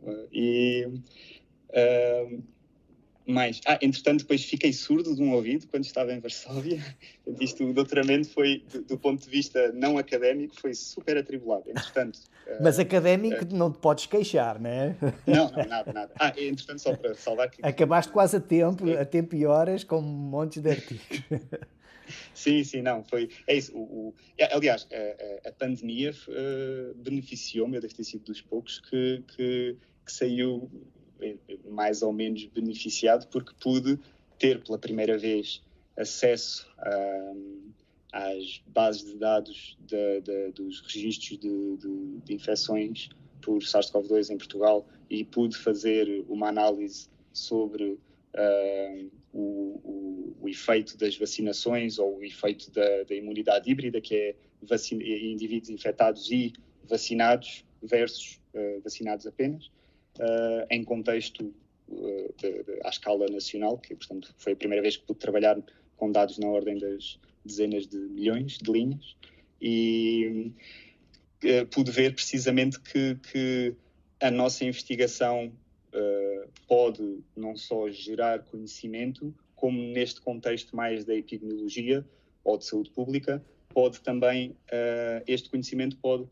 Entretanto, depois fiquei surdo de um ouvido quando estava em Varsóvia. O doutoramento foi, do ponto de vista não académico, foi super atribulado. Entretanto, mas académico não te podes queixar, não é? Não, nada. Entretanto, só para salvar... Acabaste quase a tempo e horas com montes de artigos. Sim, não, é isso. Aliás, a pandemia beneficiou-me, eu devo ter sido dos poucos que saiu mais ou menos beneficiado, porque pude ter pela primeira vez acesso às bases de dados dos registros de infecções por SARS-CoV-2 em Portugal e pude fazer uma análise sobre o efeito das vacinações ou o efeito da imunidade híbrida, que é indivíduos infectados e vacinados versus vacinados apenas, em contexto à escala nacional, que, portanto, foi a primeira vez que pude trabalhar com dados na ordem das dezenas de milhões de linhas e pude ver precisamente que a nossa investigação pode não só gerar conhecimento, como neste contexto mais da epidemiologia ou de saúde pública, pode também, este conhecimento pode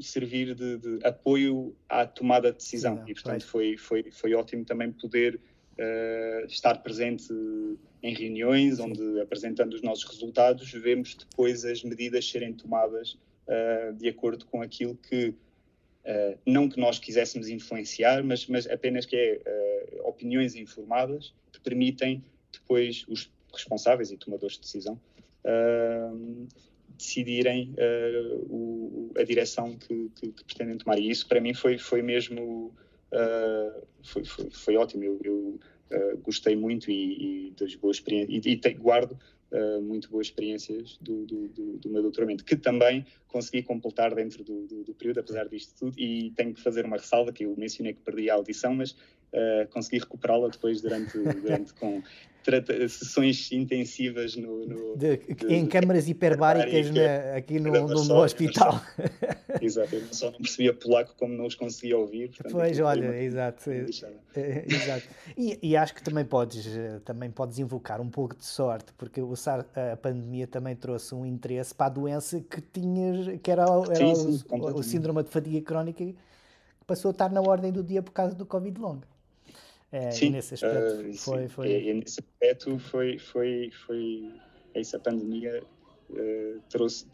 servir de apoio à tomada de decisão. E, portanto, foi ótimo também poder estar presente em reuniões onde, apresentando os nossos resultados, vemos depois as medidas serem tomadas de acordo com aquilo que não que nós quiséssemos influenciar, mas apenas que opiniões informadas que permitem depois os responsáveis e tomadores de decisão decidirem a direção que pretendem tomar. E isso para mim foi mesmo foi ótimo. Eu gostei muito e das boas experiências e guardo muito boas experiências do meu doutoramento, que também consegui completar dentro do período, apesar disto tudo, e tenho que fazer uma ressalva, que eu mencionei que perdi a audição, mas consegui recuperá-la depois durante com sessões intensivas em câmaras hiperbáricas aqui no hospital. Exato, eu só não percebia polaco como não os conseguia ouvir. Portanto, pois, olha, exato. Exato. E acho que também podes invocar um pouco de sorte, porque a pandemia também trouxe um interesse para a doença que tinhas, que era o síndrome de fadiga crónica, que passou a estar na ordem do dia por causa do Covid longo. Sim, e nesse aspecto nesse aspecto foi essa pandemia trouxe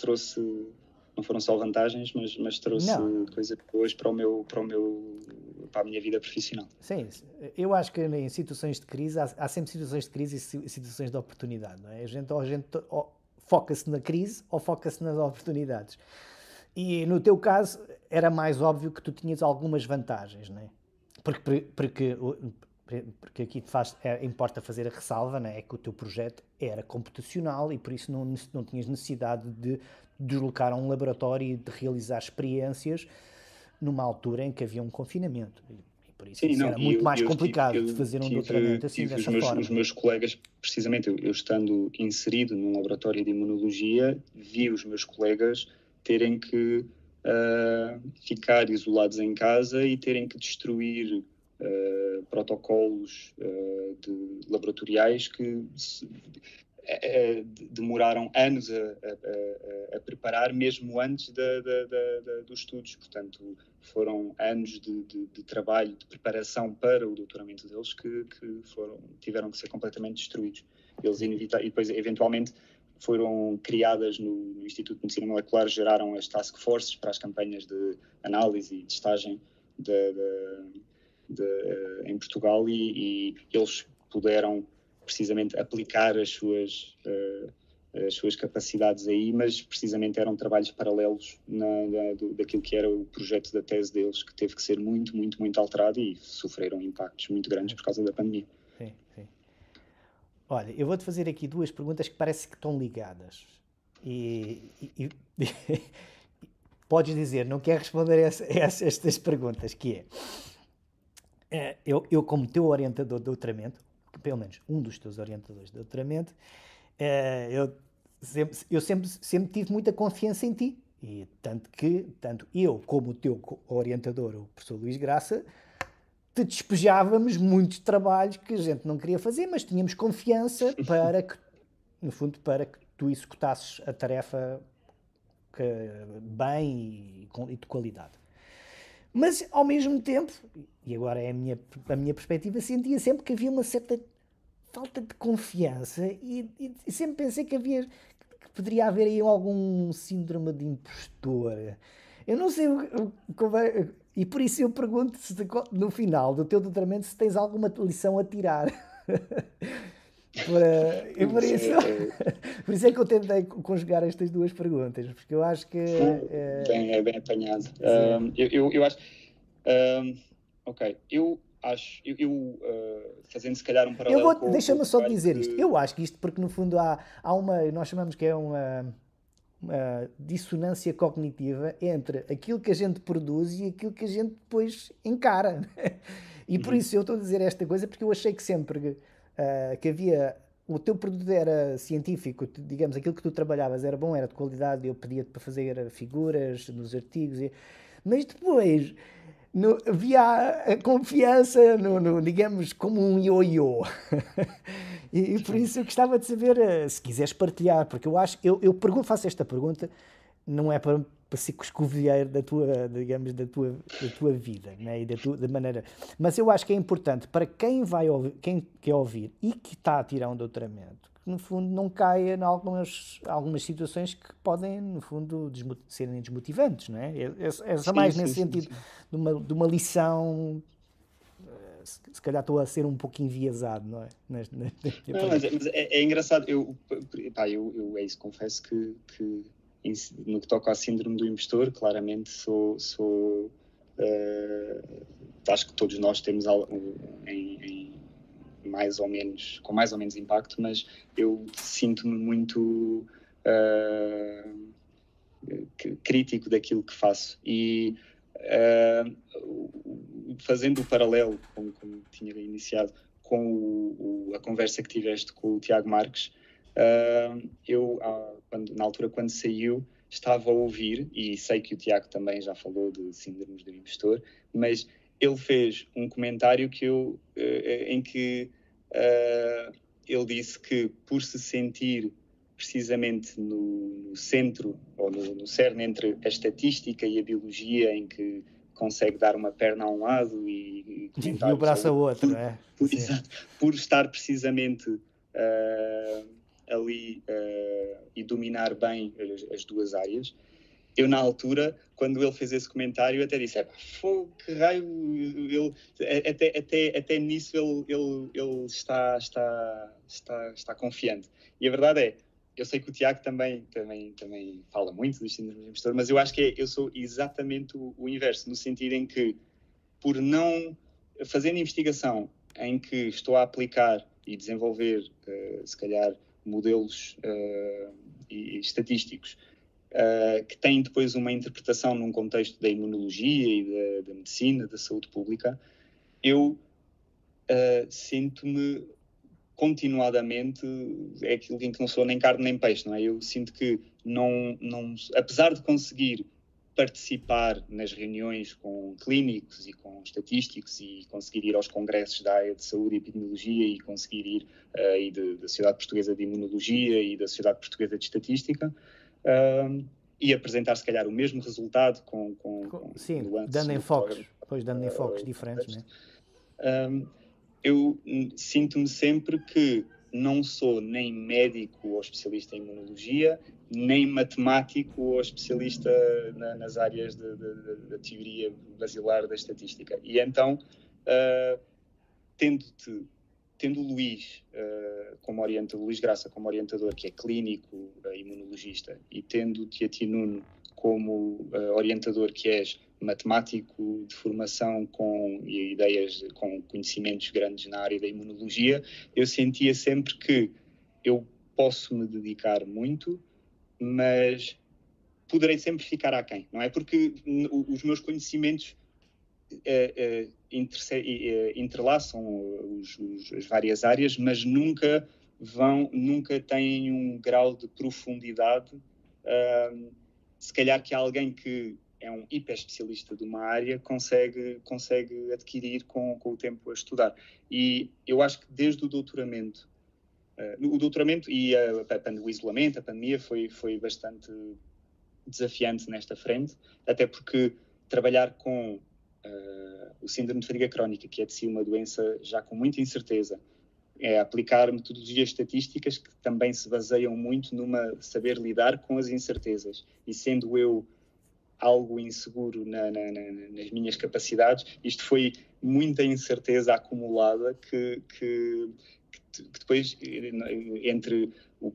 não foram só vantagens, mas trouxe coisas boas para a minha vida profissional. Sim, eu acho que em situações de crise há sempre situações de crise e situações de oportunidade, não é? A gente foca-se na crise ou foca-se nas oportunidades. E no teu caso era mais óbvio que tu tinhas algumas vantagens, não é? Porque aqui importa fazer a ressalva, não é? É que o teu projeto era computacional e por isso não tinhas necessidade de deslocar a um laboratório e de realizar experiências numa altura em que havia um confinamento. E por isso era muito mais complicado de fazer um doutoramento assim, dessa forma. Os meus colegas, precisamente, eu estando inserido num laboratório de imunologia, vi os meus colegas terem que ficar isolados em casa e terem que destruir protocolos laboratoriais que demoraram anos a preparar, mesmo antes dos estudos. Portanto, foram anos de trabalho, de preparação para o doutoramento deles que tiveram que ser completamente destruídos. E depois, eventualmente, foram criadas no Instituto de Medicina Molecular, geraram as task forces para as campanhas de análise e testagem em Portugal e eles puderam precisamente aplicar as suas capacidades aí, mas precisamente eram trabalhos paralelos daquilo que era o projeto da tese deles, que teve que ser muito, muito, muito alterado e sofreram impactos muito grandes por causa da pandemia. Sim. Olha, eu vou-te fazer aqui duas perguntas que parece que estão ligadas. E podes dizer, não quero responder a estas perguntas, que eu como teu orientador de doutoramento, pelo menos um dos teus orientadores de doutoramento, eu sempre tive muita confiança em ti. E tanto eu como o teu orientador, o professor Luís Graça, te despejávamos muitos trabalhos que a gente não queria fazer, mas tínhamos confiança para que tu executasses a tarefa bem e de qualidade. Mas, ao mesmo tempo, e agora é a minha perspectiva, sentia sempre que havia uma certa falta de confiança e sempre pensei que poderia haver aí algum síndrome de impostor. Eu não sei como é, e por isso eu pergunto no final do teu doutoramento se tens alguma lição a tirar. Por isso é que eu tentei conjugar estas duas perguntas, porque eu acho que é bem apanhado. Eu acho fazendo se calhar um paralelo deixa-me só dizer isto. Eu acho que isto porque no fundo há nós chamamos que é uma dissonância cognitiva entre aquilo que a gente produz e aquilo que a gente depois encara. E por isso eu estou a dizer esta coisa porque eu achei que sempre que havia... O teu produto era científico, digamos, aquilo que tu trabalhavas era bom, era de qualidade, eu pedia-te para fazer figuras nos artigos, mas depois havia a confiança, digamos, como um ioiô. E por isso eu gostava de saber, se quiseres partilhar, porque eu acho, faço esta pergunta, não é para ser coscovilheiro da tua vida, né? E da maneira. Mas eu acho que é importante para quem quer ouvir e que está a tirar um doutoramento, que no fundo não caia em algumas situações que podem, no fundo, serem desmotivantes, não é? É só mais nesse sentido. De uma lição se calhar estou a ser um pouco enviesado, não é? Não, mas é engraçado. Eu é isso, confesso que no que toca à síndrome do impostor, claramente acho que todos nós temos mais ou menos, com mais ou menos impacto, mas eu sinto-me muito crítico daquilo que faço. E fazendo o paralelo, como tinha iniciado, com a conversa que tiveste com o Tiago Marques, eu, na altura, quando saiu, estava a ouvir, e sei que o Tiago também já falou de síndromes do impostor, mas ele fez um comentário em que ele disse que, por se sentir precisamente no centro, ou no cerne entre a estatística e a biologia, em que consegue dar uma perna a um lado e o braço a outro, é? Exato, por estar precisamente ali e dominar bem as duas áreas. Eu, na altura, quando ele fez esse comentário, até disse, que raio, até nisso ele está confiante. E a verdade é, eu sei que o Tiago também fala muito dos síndromes do impostor, mas eu acho que eu sou exatamente o inverso, no sentido em que, por não fazendo investigação em que estou a aplicar e desenvolver, se calhar, modelos e estatísticos que têm depois uma interpretação num contexto da imunologia e da medicina, da saúde pública, eu sinto-me continuadamente aquilo em que não sou nem carne nem peixe, não é? Eu sinto que apesar de conseguir participar nas reuniões com clínicos e com estatísticos e conseguir ir aos congressos da área de saúde e epidemiologia e conseguir ir da Sociedade Portuguesa de Imunologia e da Sociedade Portuguesa de Estatística e apresentar, se calhar, o mesmo resultado sim, dando enfoques diferentes, não é? Eu sinto-me sempre que não sou nem médico ou especialista em imunologia, nem matemático ou especialista nas áreas da teoria basilar da estatística. E então, tendo o Luís Luís Graça como orientador, que é clínico, imunologista, e tendo-te a ti, Nuno, como orientador, que és matemático de formação com conhecimentos grandes na área da imunologia, eu sentia sempre que eu posso me dedicar muito, mas poderei sempre ficar aquém, não é? Porque os meus conhecimentos entrelaçam as várias áreas, mas nunca têm um grau de profundidade, se calhar, que alguém que é um hiper especialista de uma área consegue adquirir com o tempo a estudar. E eu acho que desde o doutoramento e o isolamento, a pandemia, foi bastante desafiante nesta frente, até porque trabalhar com o síndrome de fadiga crónica, que é de si uma doença já com muita incerteza, é aplicar metodologias estatísticas que também se baseiam muito numa saber lidar com as incertezas. E sendo eu algo inseguro nas minhas capacidades, isto foi muita incerteza acumulada que depois, entre o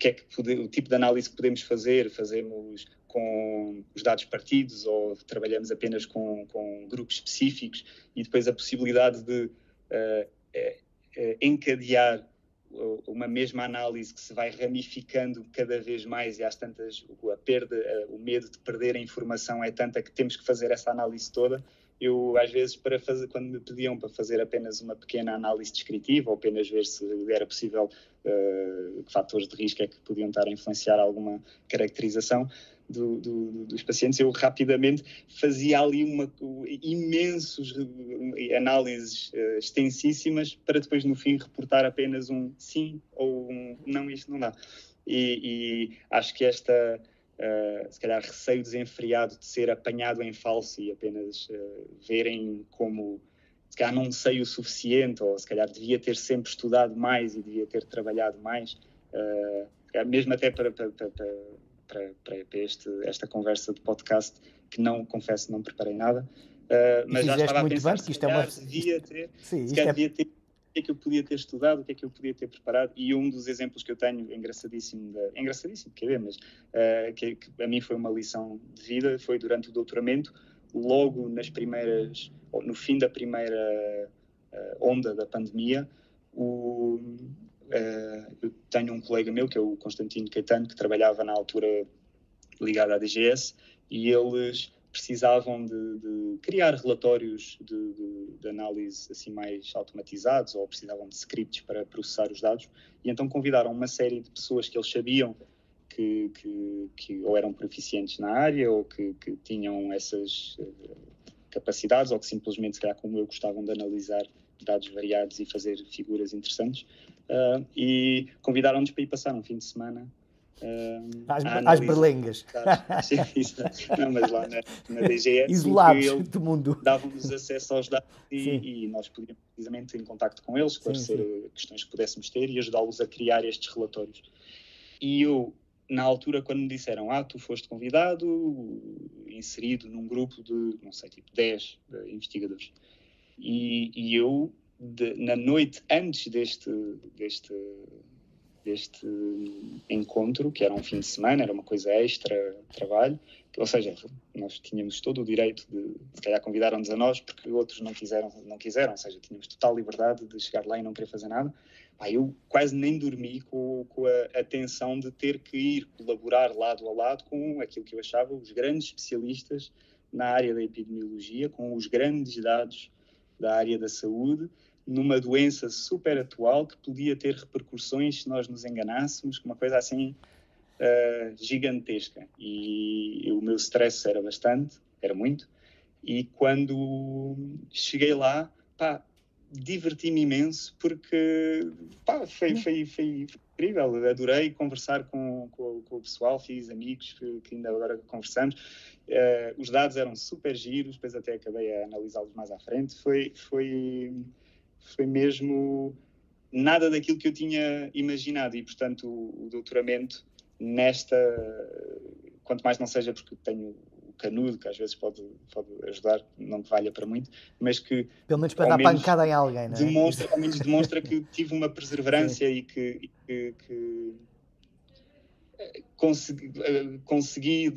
tipo de análise que podemos fazemos com os dados partidos ou trabalhamos apenas com grupos específicos, e depois a possibilidade de encadear uma mesma análise que se vai ramificando cada vez mais, e às tantas o medo de perder a informação é tanta que temos que fazer essa análise toda. Eu, às vezes, quando me pediam para fazer apenas uma pequena análise descritiva ou apenas ver se era possível que fatores de risco é que podiam estar a influenciar alguma caracterização dos pacientes, eu rapidamente fazia ali imensas análises extensíssimas para depois, no fim, reportar apenas um sim ou um não, isto não dá. E acho que se calhar, receio desenfreado de ser apanhado em falso e apenas verem como, se calhar, não sei o suficiente, ou se calhar devia ter sempre estudado mais e devia ter trabalhado mais, mesmo até para esta conversa de podcast, que confesso, não preparei nada. mas já estava a muito pensar bem, porque isto é uma... devia ter, Sim, se calhar devia ter, o que é que eu podia ter estudado, o que é que eu podia ter preparado, e um dos exemplos que eu tenho, engraçadíssimo, quer ver, mas que a mim foi uma lição de vida, foi durante o doutoramento, logo no fim da primeira onda da pandemia, eu tenho um colega meu, que é o Constantino Caetano, que trabalhava na altura ligado à DGS, e eles precisavam de criar relatórios de análise assim mais automatizados, ou precisavam de scripts para processar os dados, e então convidaram uma série de pessoas que eles sabiam que ou eram proficientes na área, ou que tinham essas capacidades, ou que simplesmente, se calhar como eu, gostavam de analisar dados variados e fazer figuras interessantes, e convidaram-nos para ir passar um fim de semana às berlengas. Não, mas lá na DGS, isolados do mundo, davam-nos acesso aos dados e nós podíamos precisamente em contacto com eles, esclarecer questões que pudéssemos ter e ajudá-los a criar estes relatórios. E eu, na altura, quando me disseram, tu foste convidado, inserido num grupo de, não sei, tipo 10 investigadores, e eu, na noite antes deste encontro, que era um fim de semana, era uma coisa extra trabalho, ou seja, nós tínhamos todo o direito de, se calhar convidaram-nos a nós porque outros não quiseram, ou seja, tínhamos total liberdade de chegar lá e não querer fazer nada. Eu quase nem dormi com a tensão de ter que ir colaborar lado a lado com aquilo que eu achava os grandes especialistas na área da epidemiologia, com os grandes dados da área da saúde, numa doença super atual que podia ter repercussões se nós nos enganássemos, uma coisa assim gigantesca. E o meu stress era muito, e quando cheguei lá, diverti-me imenso, porque foi incrível, adorei conversar com o pessoal, fiz amigos que ainda agora conversamos, os dados eram super giros, depois até acabei a analisá-los mais à frente, foi mesmo nada daquilo que eu tinha imaginado, e portanto o doutoramento quanto mais não seja porque tenho o canudo, que às vezes pode ajudar, não que valha para muito, mas que pelo menos para dar pancada em alguém, não é? Ao menos demonstra que tive uma perseverança e que consegui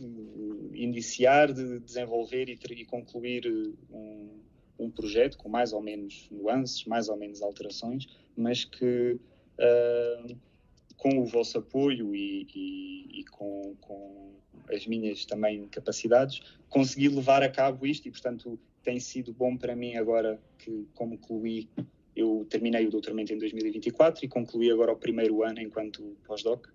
iniciar, desenvolver e concluir um projeto com mais ou menos nuances, mais ou menos alterações, mas que com o vosso apoio e com as minhas também capacidades, consegui levar a cabo isto, e portanto tem sido bom para mim agora que, como eu terminei o doutoramento em 2024 e concluí agora o primeiro ano enquanto pós-doc,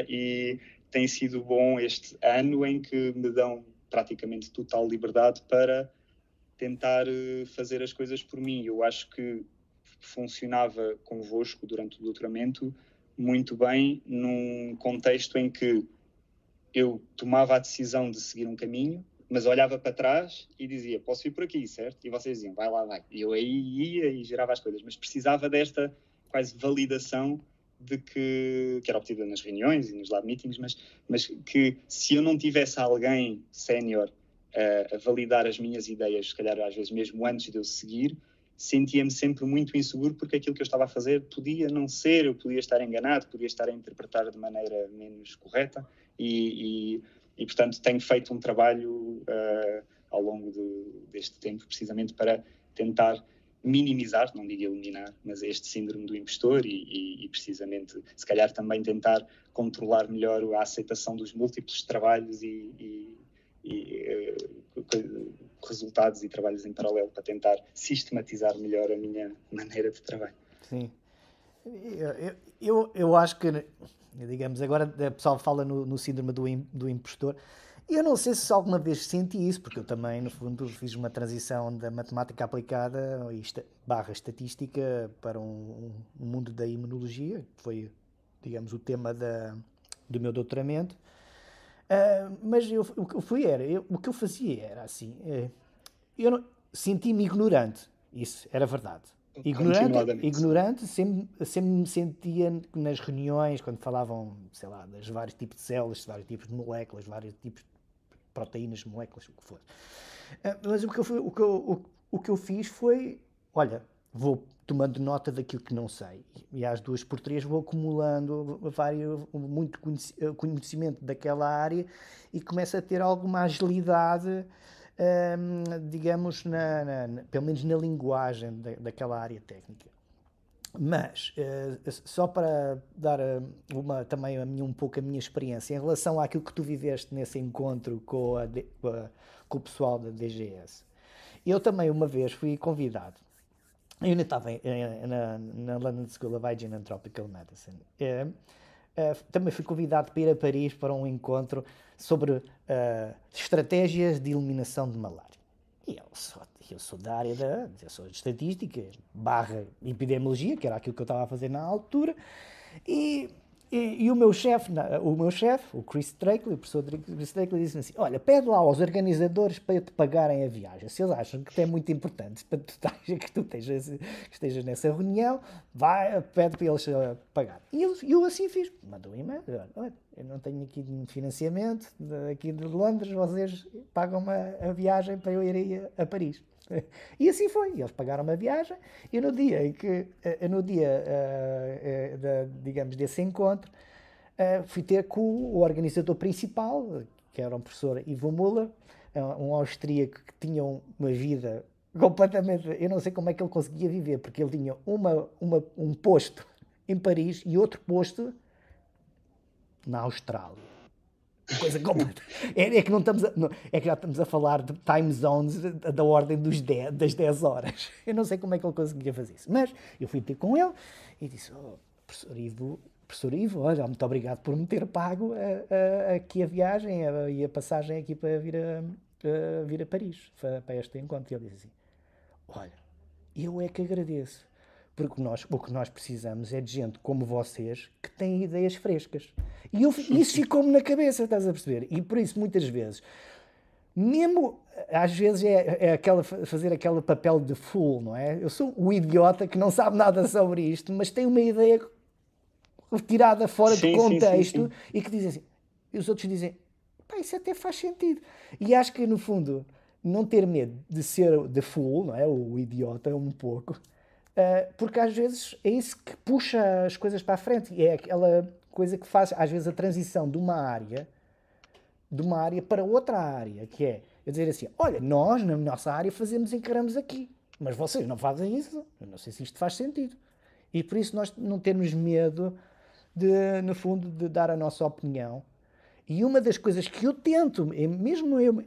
e tem sido bom este ano em que me dão praticamente total liberdade para tentar fazer as coisas por mim. Eu acho que funcionava convosco durante o doutoramento muito bem num contexto em que eu tomava a decisão de seguir um caminho, mas olhava para trás e dizia, posso ir por aqui, certo? E vocês diziam, vai lá, vai. E eu aí ia e gerava as coisas, mas precisava desta quase validação de que era obtida nas reuniões e nos lab meetings, mas que se eu não tivesse alguém sénior a validar as minhas ideias, se calhar às vezes mesmo antes de eu seguir, sentia-me sempre muito inseguro, porque aquilo que eu estava a fazer podia não ser, eu podia estar enganado, podia estar a interpretar de maneira menos correta, e portanto tenho feito um trabalho ao longo deste tempo, precisamente para tentar minimizar, não digo eliminar, mas este síndrome do impostor e precisamente, se calhar também tentar controlar melhor a aceitação dos múltiplos trabalhos e resultados e trabalhos em paralelo, para tentar sistematizar melhor a minha maneira de trabalho. Sim. Eu acho que, digamos, agora o pessoal fala no síndrome do impostor. Eu não sei se alguma vez senti isso, porque eu também, no fundo, fiz uma transição da matemática aplicada / estatística para um mundo da imunologia, que foi, digamos, o tema do meu doutoramento. Mas o que eu fazia era assim, eu senti-me ignorante, isso era verdade. Ignorante, sempre me sentia nas reuniões, quando falavam, sei lá, dos vários tipos de células, vários tipos de moléculas, vários tipos de proteínas, moléculas, o que for. Mas o que eu fiz foi, olha, vou tomando nota daquilo que não sei e às 2 por 3 vou acumulando muito conhecimento daquela área e começo a ter alguma agilidade, digamos, pelo menos na linguagem daquela área técnica. Mas, só para dar também um pouco a minha experiência em relação àquilo que tu viveste nesse encontro com o pessoal da DGS. Eu também uma vez fui convidado, eu ainda estava na London School of Hygiene and Tropical Medicine, também fui convidado para ir a Paris para um encontro sobre estratégias de eliminação de malária. E eu sou da área eu sou de estatística, / epidemiologia, que era aquilo que eu estava a fazer na altura, e o meu chefe, o Chris Strackley, o professor Chris Strackley, disse-me assim, olha, pede lá aos organizadores para te pagarem a viagem. Se eles acham que é muito importante para que tu estejas nessa reunião, pede para eles pagar. E eu assim fiz. Mandou um e-mail, olha, eu não tenho aqui financiamento aqui de Londres, vocês pagam-me a viagem para eu ir a Paris. E assim foi, eles pagaram-me a viagem e no dia digamos, desse encontro, fui ter com o organizador principal, que era o professor Ivo Müller, um austríaco que tinha uma vida completamente, eu não sei como é que ele conseguia viver, porque ele tinha um posto em Paris e outro posto na Austrália. Coisa completa. É que, é que já estamos a falar de time zones da ordem das 10 horas. Eu não sei como é que ele conseguia fazer isso. Mas eu fui ter com ele e disse, professor Ivo, olha, muito obrigado por me ter pago aqui a viagem e a passagem aqui para vir a Paris, para este encontro. E ele disse assim, olha, eu é que agradeço. Porque o que nós precisamos é de gente como vocês que têm ideias frescas. E isso ficou-me na cabeça, estás a perceber? E por isso, muitas vezes, mesmo às vezes fazer aquele papel de fool, não é? Eu sou o idiota que não sabe nada sobre isto, mas tem uma ideia tirada fora de contexto e que diz assim, e os outros dizem, pá, isso até faz sentido. E acho que, no fundo, não ter medo de ser de fool, não é? O idiota, um pouco. Porque às vezes é isso que puxa as coisas para a frente e é aquela coisa que faz às vezes a transição de uma área para outra área, que é dizer assim, olha, nós na nossa área encaramos aqui, mas vocês não fazem isso, eu não sei se isto faz sentido. E por isso nós não temos medo no fundo, de dar a nossa opinião. E uma das coisas que eu tento, mesmo eu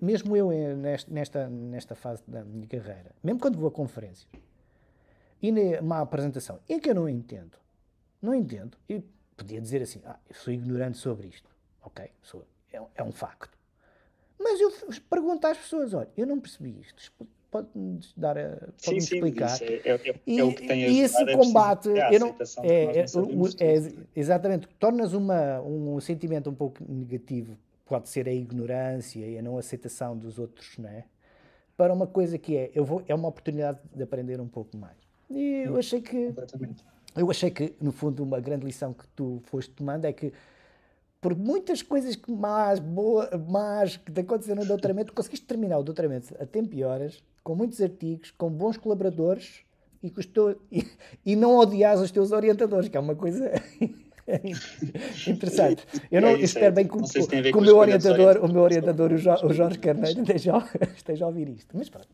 nesta fase da minha carreira, mesmo quando vou a conferências, e numa apresentação em que eu não entendo, e podia dizer assim, eu sou ignorante sobre isto, ok, é um facto. Mas eu pergunto às pessoas, olha, eu não percebi isto, pode-me explicar? É o que tem e esse combate, aceitação exatamente, tornas um sentimento um pouco negativo, pode ser a ignorância e a não aceitação dos outros, não é? Para uma coisa que é uma oportunidade de aprender um pouco mais. E eu achei que, no fundo, uma grande lição que tu foste tomando é que, por muitas coisas más que te aconteceram no doutoramento, tu conseguiste terminar o doutoramento a tempo e horas, com muitos artigos, com bons colaboradores e não odias os teus orientadores, que é uma coisa interessante. Eu espero bem que o meu orientador, o Jorge Carneiro, esteja a ouvir isto. Mas pronto.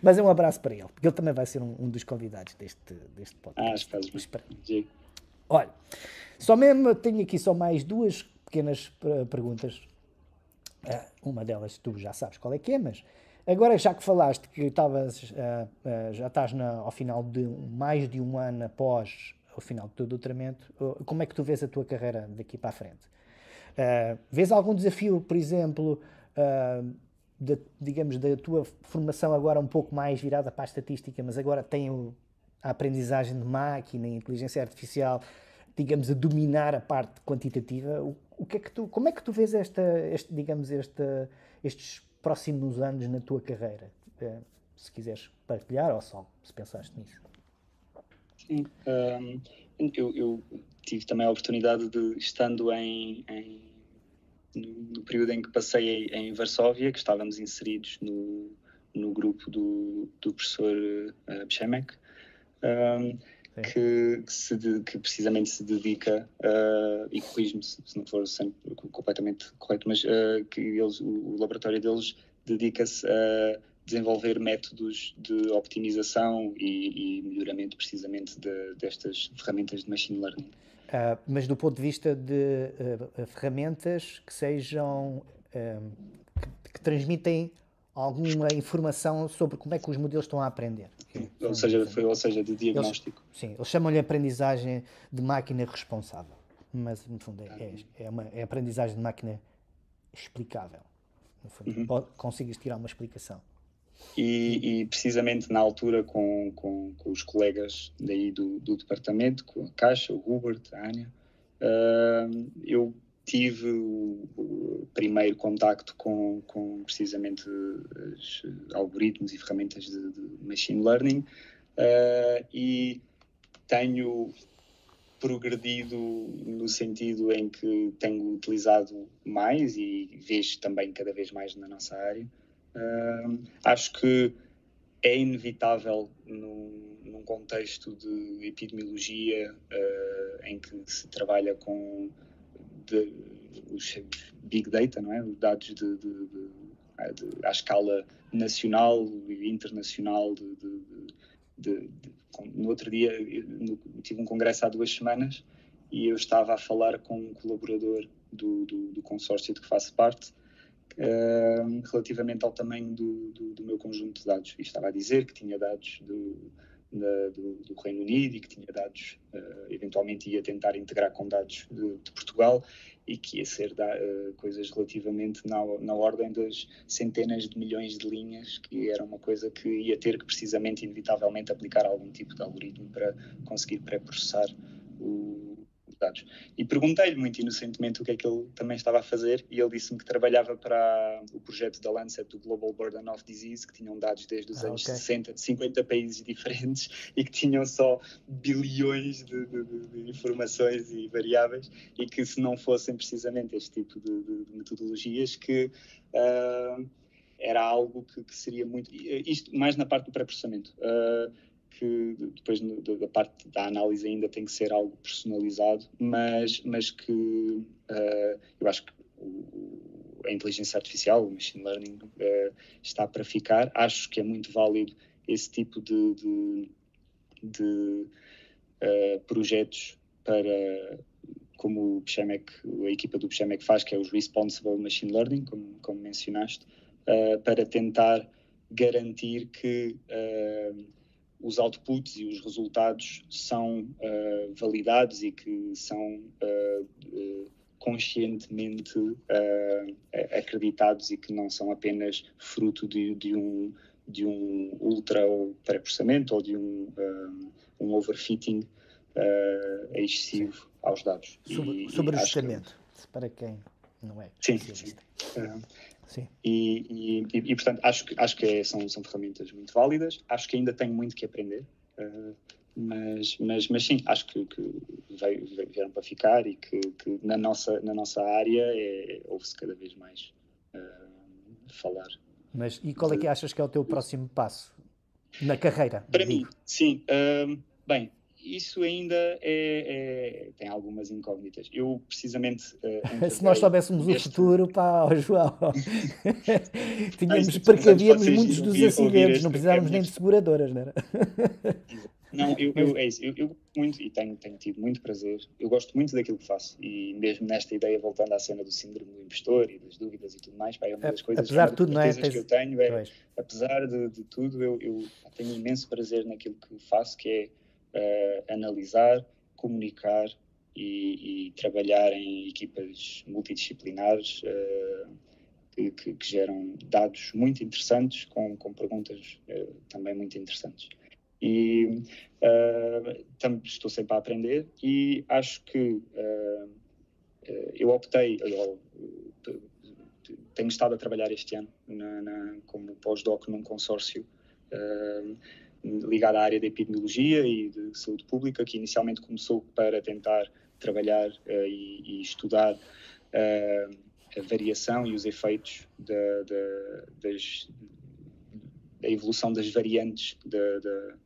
Mas é um abraço para ele, porque ele também vai ser um dos convidados deste podcast. Olha, tenho aqui só mais 2 pequenas perguntas. Uma delas tu já sabes qual é que é, mas agora já que falaste que já estás ao final de mais de um ano após o final do teu doutoramento, como é que tu vês a tua carreira daqui para a frente? Vês algum desafio, por exemplo, digamos, da tua formação agora um pouco mais virada para a estatística, mas agora tem a aprendizagem de máquina e inteligência artificial, digamos, a dominar a parte quantitativa? Como é que tu vês estes próximos anos na tua carreira? Se quiseres partilhar ou só se pensaste nisso. Sim, eu tive também a oportunidade de, estando no período em que passei em Varsóvia, que estávamos inseridos no grupo do professor Przemek, que precisamente se dedica, e corrijo-me se não for sempre completamente correto, mas que o laboratório deles dedica-se a desenvolver métodos de optimização e melhoramento precisamente destas ferramentas de machine learning. Mas do ponto de vista de ferramentas que sejam que transmitem alguma informação sobre como é que os modelos estão a aprender. Ou seja, de diagnóstico. Eles chamam-lhe aprendizagem de máquina responsável, mas no fundo é aprendizagem de máquina explicável. No fundo, consegues tirar uma explicação. E precisamente na altura com os colegas daí do departamento, com a Caixa, o Hubert, a Anya, eu tive o primeiro contacto com precisamente os algoritmos e ferramentas de machine learning, e tenho progredido no sentido em que tenho utilizado mais e vejo também cada vez mais na nossa área. Acho que é inevitável num contexto de epidemiologia em que se trabalha com os big data, não é? Os dados à escala nacional e internacional. No outro dia tive um congresso há 2 semanas e eu estava a falar com um colaborador do consórcio de que faço parte, relativamente ao tamanho do meu conjunto de dados. E estava a dizer que tinha dados do Reino Unido e que tinha dados, eventualmente ia tentar integrar com dados de Portugal, e que ia ser coisas relativamente na ordem das centenas de milhões de linhas, que era uma coisa que ia ter que precisamente, inevitavelmente, aplicar algum tipo de algoritmo para conseguir pré-processar os dados. E perguntei-lhe muito inocentemente o que é que ele também estava a fazer, e ele disse-me que trabalhava para o projeto da Lancet do Global Burden of Disease, que tinham dados desde os anos 60 de 50 países diferentes e que tinham só bilhões de informações e variáveis, e que se não fossem precisamente este tipo de metodologias, que era algo que seria muito... Isto mais na parte do pré-processamento. Que depois da parte da análise ainda tem que ser algo personalizado, mas que eu acho que a inteligência artificial, o machine learning, está para ficar. Acho que é muito válido esse tipo de projetos para, como a equipa do Przemek faz, que é os Responsible Machine Learning, como mencionaste, para tentar garantir que os outputs e os resultados são validados e que são conscientemente acreditados, e que não são apenas fruto de um ultra pré-processamento ou de um overfitting excessivo aos dados. Sobre o ajustamento, para quem não é. Sim. Sim. E portanto, acho que são ferramentas muito válidas. Acho que ainda tenho muito que aprender, mas sim, acho que vieram para ficar, e que na nossa área ouve-se cada vez mais falar. Mas e qual é que achas que é o teu próximo passo na carreira? Para mim, sim. Bem, isso ainda tem algumas incógnitas. Eu, precisamente... Se nós soubéssemos o futuro, João, precavíamos muitos dos acidentes, não precisávamos nem de seguradoras, não era? Não, é isso. Eu muito, e tenho tido muito prazer. Eu gosto muito daquilo que faço, e mesmo nesta ideia, voltando à cena do síndrome do impostor e das dúvidas e tudo mais, é uma das coisas, apesar de tudo, não é? Que eu tenho, apesar de tudo, eu tenho imenso prazer naquilo que faço, que é analisar, comunicar e trabalhar em equipas multidisciplinares que geram dados muito interessantes, com perguntas também muito interessantes. E estou sempre a aprender, e acho que eu optei, tenho estado a trabalhar este ano como pós-doc num consórcio ligado à área da epidemiologia e de saúde pública, que inicialmente começou para tentar trabalhar e estudar a variação e os efeitos da evolução das variantes da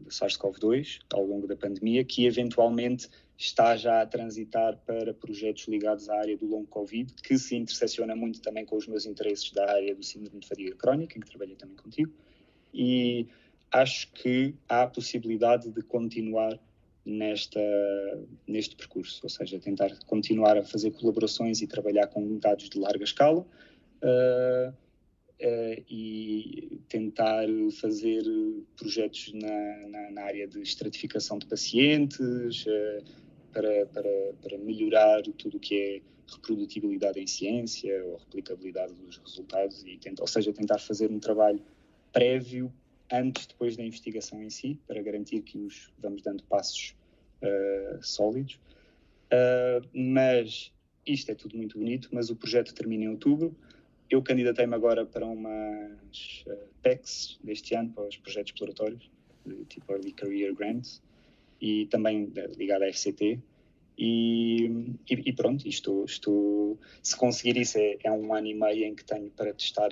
SARS-CoV-2 ao longo da pandemia, que eventualmente está já a transitar para projetos ligados à área do long Covid, que se intersecciona muito também com os meus interesses da área do síndrome de fadiga crónica, em que trabalhei também contigo, e acho que há a possibilidade de continuar neste percurso, ou seja, tentar continuar a fazer colaborações e trabalhar com dados de larga escala, e tentar fazer projetos na área de estratificação de pacientes, para melhorar tudo o que é reprodutibilidade em ciência ou replicabilidade dos resultados, ou seja, tentar fazer um trabalho prévio antes, depois da investigação em si, para garantir que vamos dando passos sólidos. Mas isto é tudo muito bonito, mas o projeto termina em outubro. Eu candidatei-me agora para umas PECs deste ano, para os projetos exploratórios, tipo Early Career Grants, e também ligado à FCT. E pronto, se conseguir isso é 1 ano e meio em que tenho para testar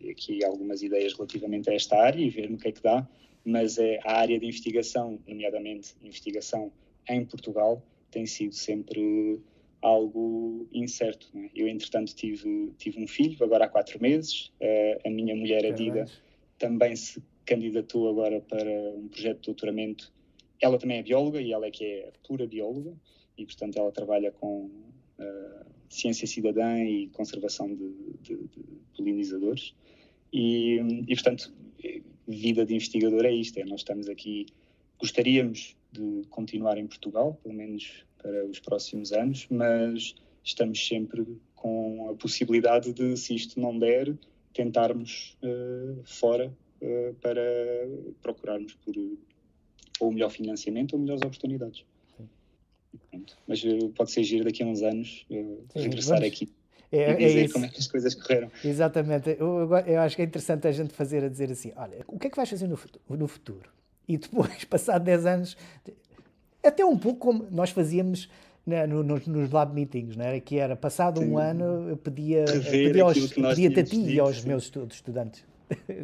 aqui algumas ideias relativamente a esta área e ver no que é que dá, mas a área de investigação, nomeadamente investigação em Portugal, tem sido sempre algo incerto, né? Eu, entretanto, tive um filho, agora há 4 meses, a minha mulher, a Dida, também se candidatou agora para um projeto de doutoramento. Ela também é bióloga e ela é que é pura bióloga, e, portanto, ela trabalha com ciência cidadã e conservação de polinizadores. E, portanto, vida de investigador é isto, nós estamos aqui, gostaríamos de continuar em Portugal, pelo menos para os próximos anos, mas estamos sempre com a possibilidade de, se isto não der, tentarmos fora para procurarmos por ou melhor financiamento ou melhores oportunidades. Mas pode ser giro daqui a uns anos regressar aqui e dizer como é que as coisas correram. Exatamente. Eu acho que é interessante a gente a dizer assim, olha, o que é que vais fazer no futuro? E depois, passado 10 anos, até um pouco como nós fazíamos, né, nos lab meetings, né, que era, passado um ano, eu pedia-te a ti e aos meus estudantes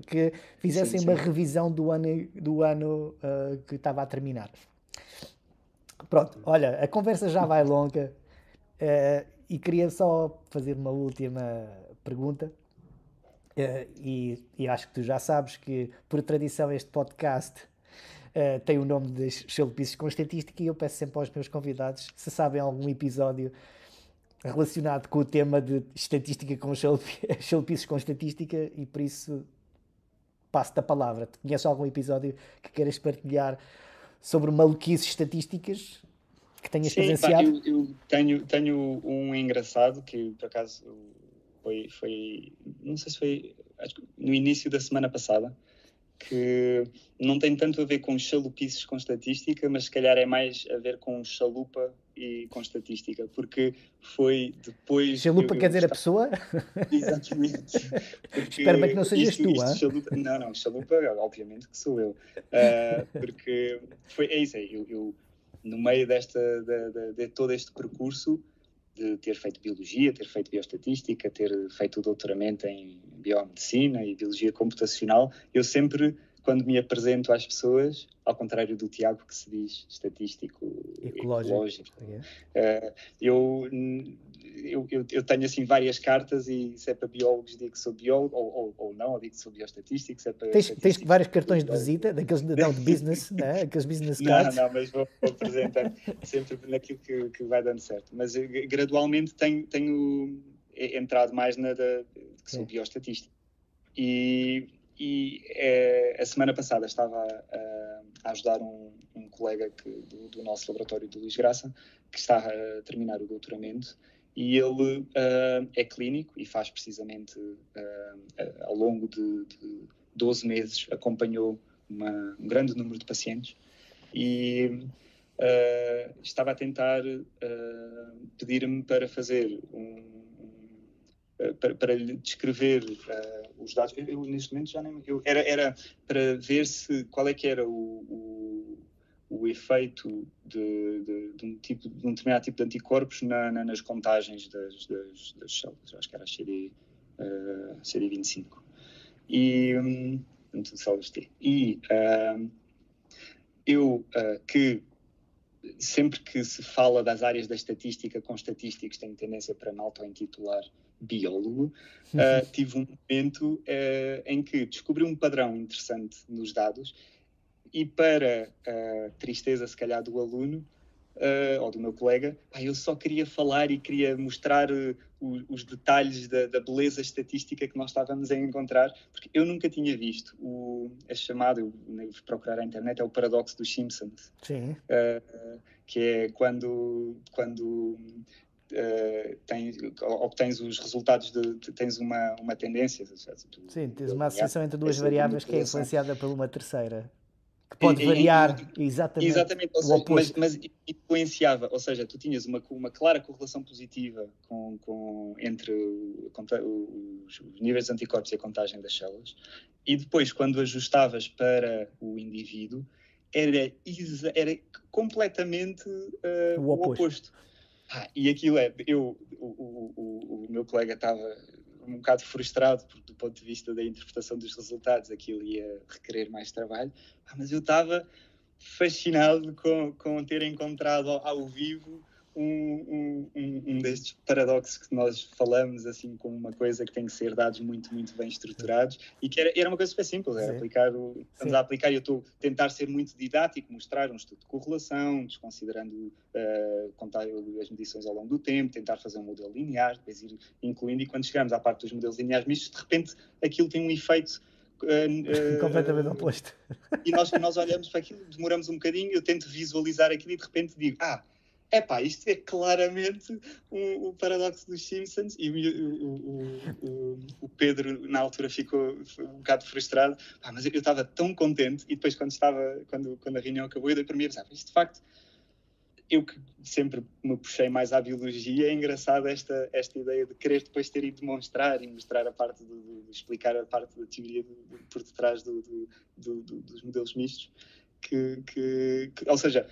que fizessem uma revisão do ano que estava a terminar. Pronto, olha, a conversa já vai longa e queria só fazer uma última pergunta. E acho que tu já sabes que, por tradição, este podcast tem o nome de Chalupices com Estatística, e eu peço sempre aos meus convidados se sabem algum episódio relacionado com o tema de estatística com chalupices com estatística, e por isso passo-te a palavra. Tu conheces algum episódio que queiras partilhar sobre maluquices estatísticas que tenhas presenciado? Eu tenho um engraçado que, por acaso, foi não sei se foi, acho que no início da semana passada, que não tem tanto a ver com chalupices com estatística, mas se calhar é mais a ver com chalupa e com estatística, porque foi depois... Chalupa quer dizer a pessoa? Exatamente. Espero bem que não sejas tu, chalupa, não, chalupa obviamente que sou eu. Porque é isso aí, eu no meio de todo este percurso, de ter feito biologia, ter feito bioestatística, ter feito o doutoramento em biomedicina e biologia computacional, eu sempre, quando me apresento às pessoas, ao contrário do Tiago, que se diz estatístico ecológico, eu tenho assim várias cartas, e se é para biólogos digo que sou biólogo, ou não, ou digo que sou bioestatístico. Se é para tens vários cartões de visita, daqueles de business, né? Aqueles business cards. Não, mas vou apresentar sempre naquilo que vai dando certo. Mas gradualmente tenho entrado mais que sou bioestatístico. E a semana passada estava a ajudar um colega do nosso laboratório de Luís Graça, que está a terminar o doutoramento, e ele é clínico e faz precisamente, ao longo de 12 meses, acompanhou um grande número de pacientes, e estava a tentar pedir-me para fazer para lhe descrever os dados. Eu neste momento já nem... Era para ver qual é que era o o efeito de um determinado tipo de anticorpos nas contagens das células. Acho que era a CD25. E células T. E eu que sempre que se fala das áreas da estatística com estatísticos tenho tendência para me auto-intitular biólogo, tive um momento em que descobri um padrão interessante nos dados e para tristeza se calhar do aluno ou do meu colega, eu só queria falar e queria mostrar os detalhes da beleza estatística que nós estávamos a encontrar, porque eu nunca tinha visto é chamado, eu fui procurar na internet, é o paradoxo dos Simpsons. Sim. Que é quando obtens os resultados tens uma tendência. Sim, tens uma associação entre duas variáveis que é influenciada por uma terceira. Que pode variar exatamente o oposto. Mas influenciava, ou seja, tu tinhas uma clara correlação positiva entre os níveis de anticorpos e a contagem das células, e depois, quando ajustavas para o indivíduo, era completamente o oposto. E aquilo o meu colega estava um bocado frustrado, porque do ponto de vista da interpretação dos resultados aquilo ia requerer mais trabalho, mas eu estava fascinado com ter encontrado ao vivo um destes paradoxos que nós falamos, assim, como uma coisa que tem que ser dados muito, muito bem estruturados, e que era uma coisa super simples, era estamos a aplicar, e eu estou a tentar ser muito didático, mostrar um estudo de correlação, desconsiderando contar as medições ao longo do tempo, tentar fazer um modelo linear, depois ir incluindo, e quando chegamos à parte dos modelos lineares mistos, de repente aquilo tem um efeito completamente oposto. E nós olhamos para aquilo, demoramos um bocadinho, eu tento visualizar aquilo e de repente digo, isto é claramente o paradoxo dos Simpsons. E o Pedro na altura ficou um bocado frustrado, mas eu estava tão contente. E depois quando a reunião acabou, eu dei para mim e pensava, isto de facto, eu que sempre me puxei mais à biologia, é engraçado esta ideia de querer depois ter ido demonstrar e mostrar a parte de explicar a parte da teoria por detrás dos modelos mistos, ou seja,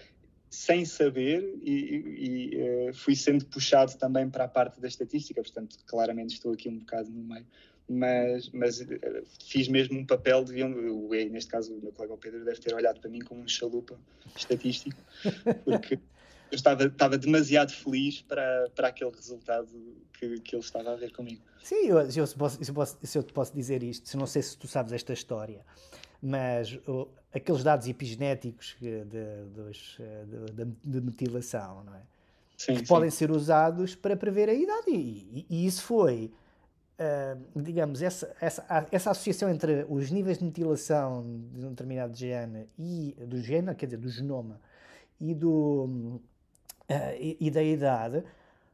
sem saber, e fui sendo puxado também para a parte da estatística, portanto, claramente estou aqui um bocado no meio, mas fiz mesmo um papel neste caso o meu colega Pedro deve ter olhado para mim como um chalupa estatístico, porque eu estava demasiado feliz para aquele resultado que ele estava a ver comigo. Sim, se eu te posso dizer isto, não sei se tu sabes esta história, mas aqueles dados epigenéticos de metilação, não é? Sim, podem ser usados para prever a idade, e isso foi, digamos, essa associação entre os níveis de metilação de um determinado gene do genoma e da idade,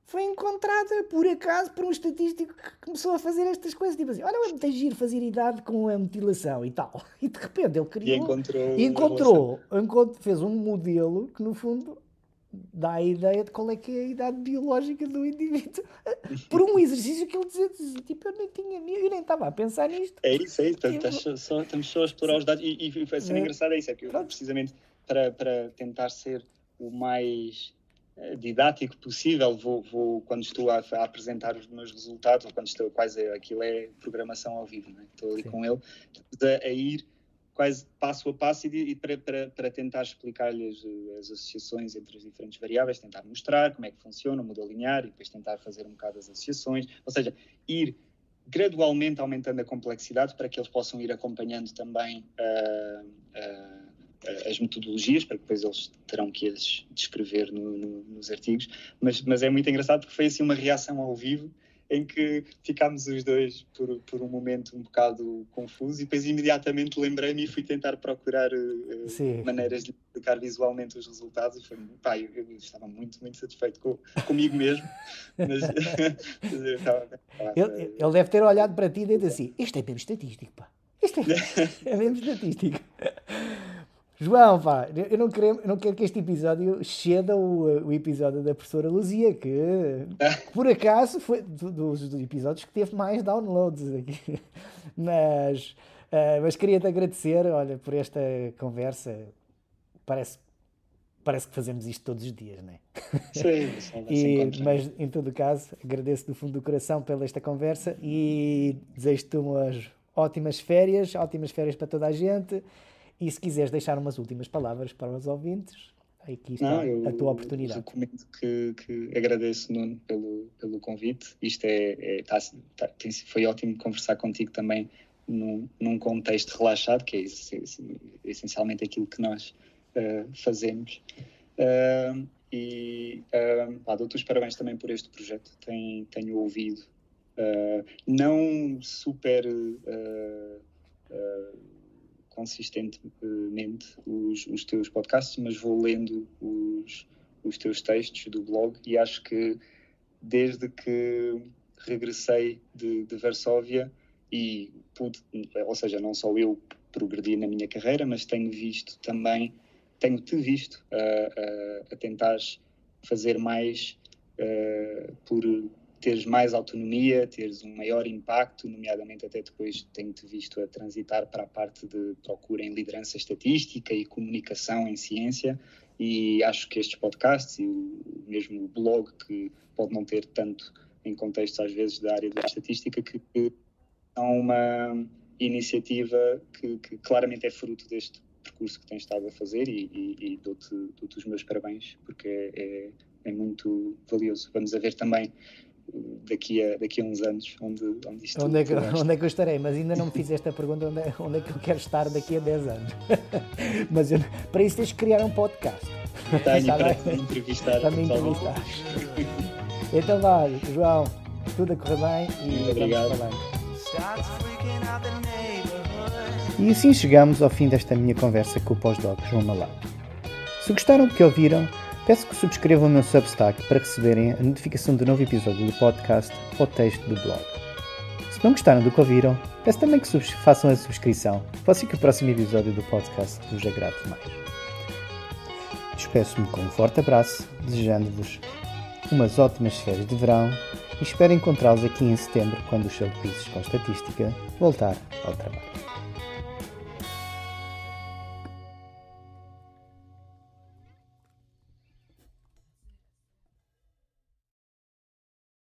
foi encontrada por acaso por um estatístico que começou a fazer estas coisas, tipo assim, olha, é muito giro fazer idade com a metilação e tal. E de repente ele criou fez um modelo que no fundo dá a ideia de qual é que é a idade biológica do indivíduo. Por um exercício que ele dizia, tipo, eu nem estava a pensar nisto. É isso. Estamos só a explorar os dados. E a cena engraçada é isso, é que eu, precisamente para tentar ser o mais didático possível, vou quando estou a apresentar os meus resultados, ou quando estou aquilo é programação ao vivo, né? Estou ali com ele, a ir quase passo a passo e para tentar explicar-lhe as associações entre as diferentes variáveis, tentar mostrar como é que funciona o modelo linear e depois tentar fazer um bocado as associações, ou seja, ir gradualmente aumentando a complexidade para que eles possam ir acompanhando também as metodologias, para que depois eles terão que as descrever nos artigos, mas é muito engraçado porque foi assim uma reação ao vivo em que ficámos os dois por um momento um bocado confusos e depois imediatamente lembrei-me e fui tentar procurar maneiras de explicar visualmente os resultados e foi, eu estava muito, muito satisfeito comigo mesmo, mas ele deve ter olhado para ti e dito assim, isto é mesmo estatístico, pá. Isto é mesmo estatístico. João, eu não quero que este episódio ceda o episódio da professora Luzia, que por acaso foi dos episódios que teve mais downloads aqui. Mas queria-te agradecer, olha, por esta conversa. Parece parece que fazemos isto todos os dias, não é? Sim, mas em todo o caso, agradeço do fundo do coração pela esta conversa e desejo-te umas ótimas férias para toda a gente. E se quiseres deixar umas últimas palavras para os ouvintes, aqui está a tua oportunidade. Eu recomendo que agradeço, Nuno, pelo convite. Isto foi ótimo conversar contigo também num contexto relaxado, que é essencialmente aquilo que nós fazemos. Dou-te os parabéns também por este projeto. Tenho ouvido, não super consistentemente os teus podcasts, mas vou lendo os teus textos do blog e acho que desde que regressei de Varsóvia e pude, ou seja, não só eu progredi na minha carreira, mas tenho-te visto a tentar fazer mais por teres mais autonomia, teres um maior impacto, nomeadamente até depois tenho-te visto a transitar para a parte de procura em liderança estatística e comunicação em ciência, e acho que estes podcasts e mesmo o blog, que pode não ter tanto em contextos às vezes da área da estatística, que são uma iniciativa que claramente é fruto deste percurso que tens estado a fazer e dou-te os meus parabéns, porque é muito valioso. Vamos a ver também daqui a uns anos onde isto... Onde é que eu estarei? Mas ainda não me fiz esta pergunta, onde é que eu quero estar daqui a 10 anos. Mas para isso tens que criar um podcast. Para me entrevistar. Então vá, João, tudo a correr bem e obrigado. Vamos falando. E assim chegamos ao fim desta minha conversa com o pós-doc João Malato. Se gostaram do que ouviram, peço que subscrevam o meu Substack para receberem a notificação do novo episódio do podcast ou texto do blog. Se não gostaram do que ouviram, peço também que façam a subscrição, pode ser que o próximo episódio do podcast vos agrade mais. Despeço-me com um forte abraço, desejando-vos umas ótimas férias de verão e espero encontrá-los aqui em setembro, quando o show de Quizzes com Estatística voltar ao trabalho.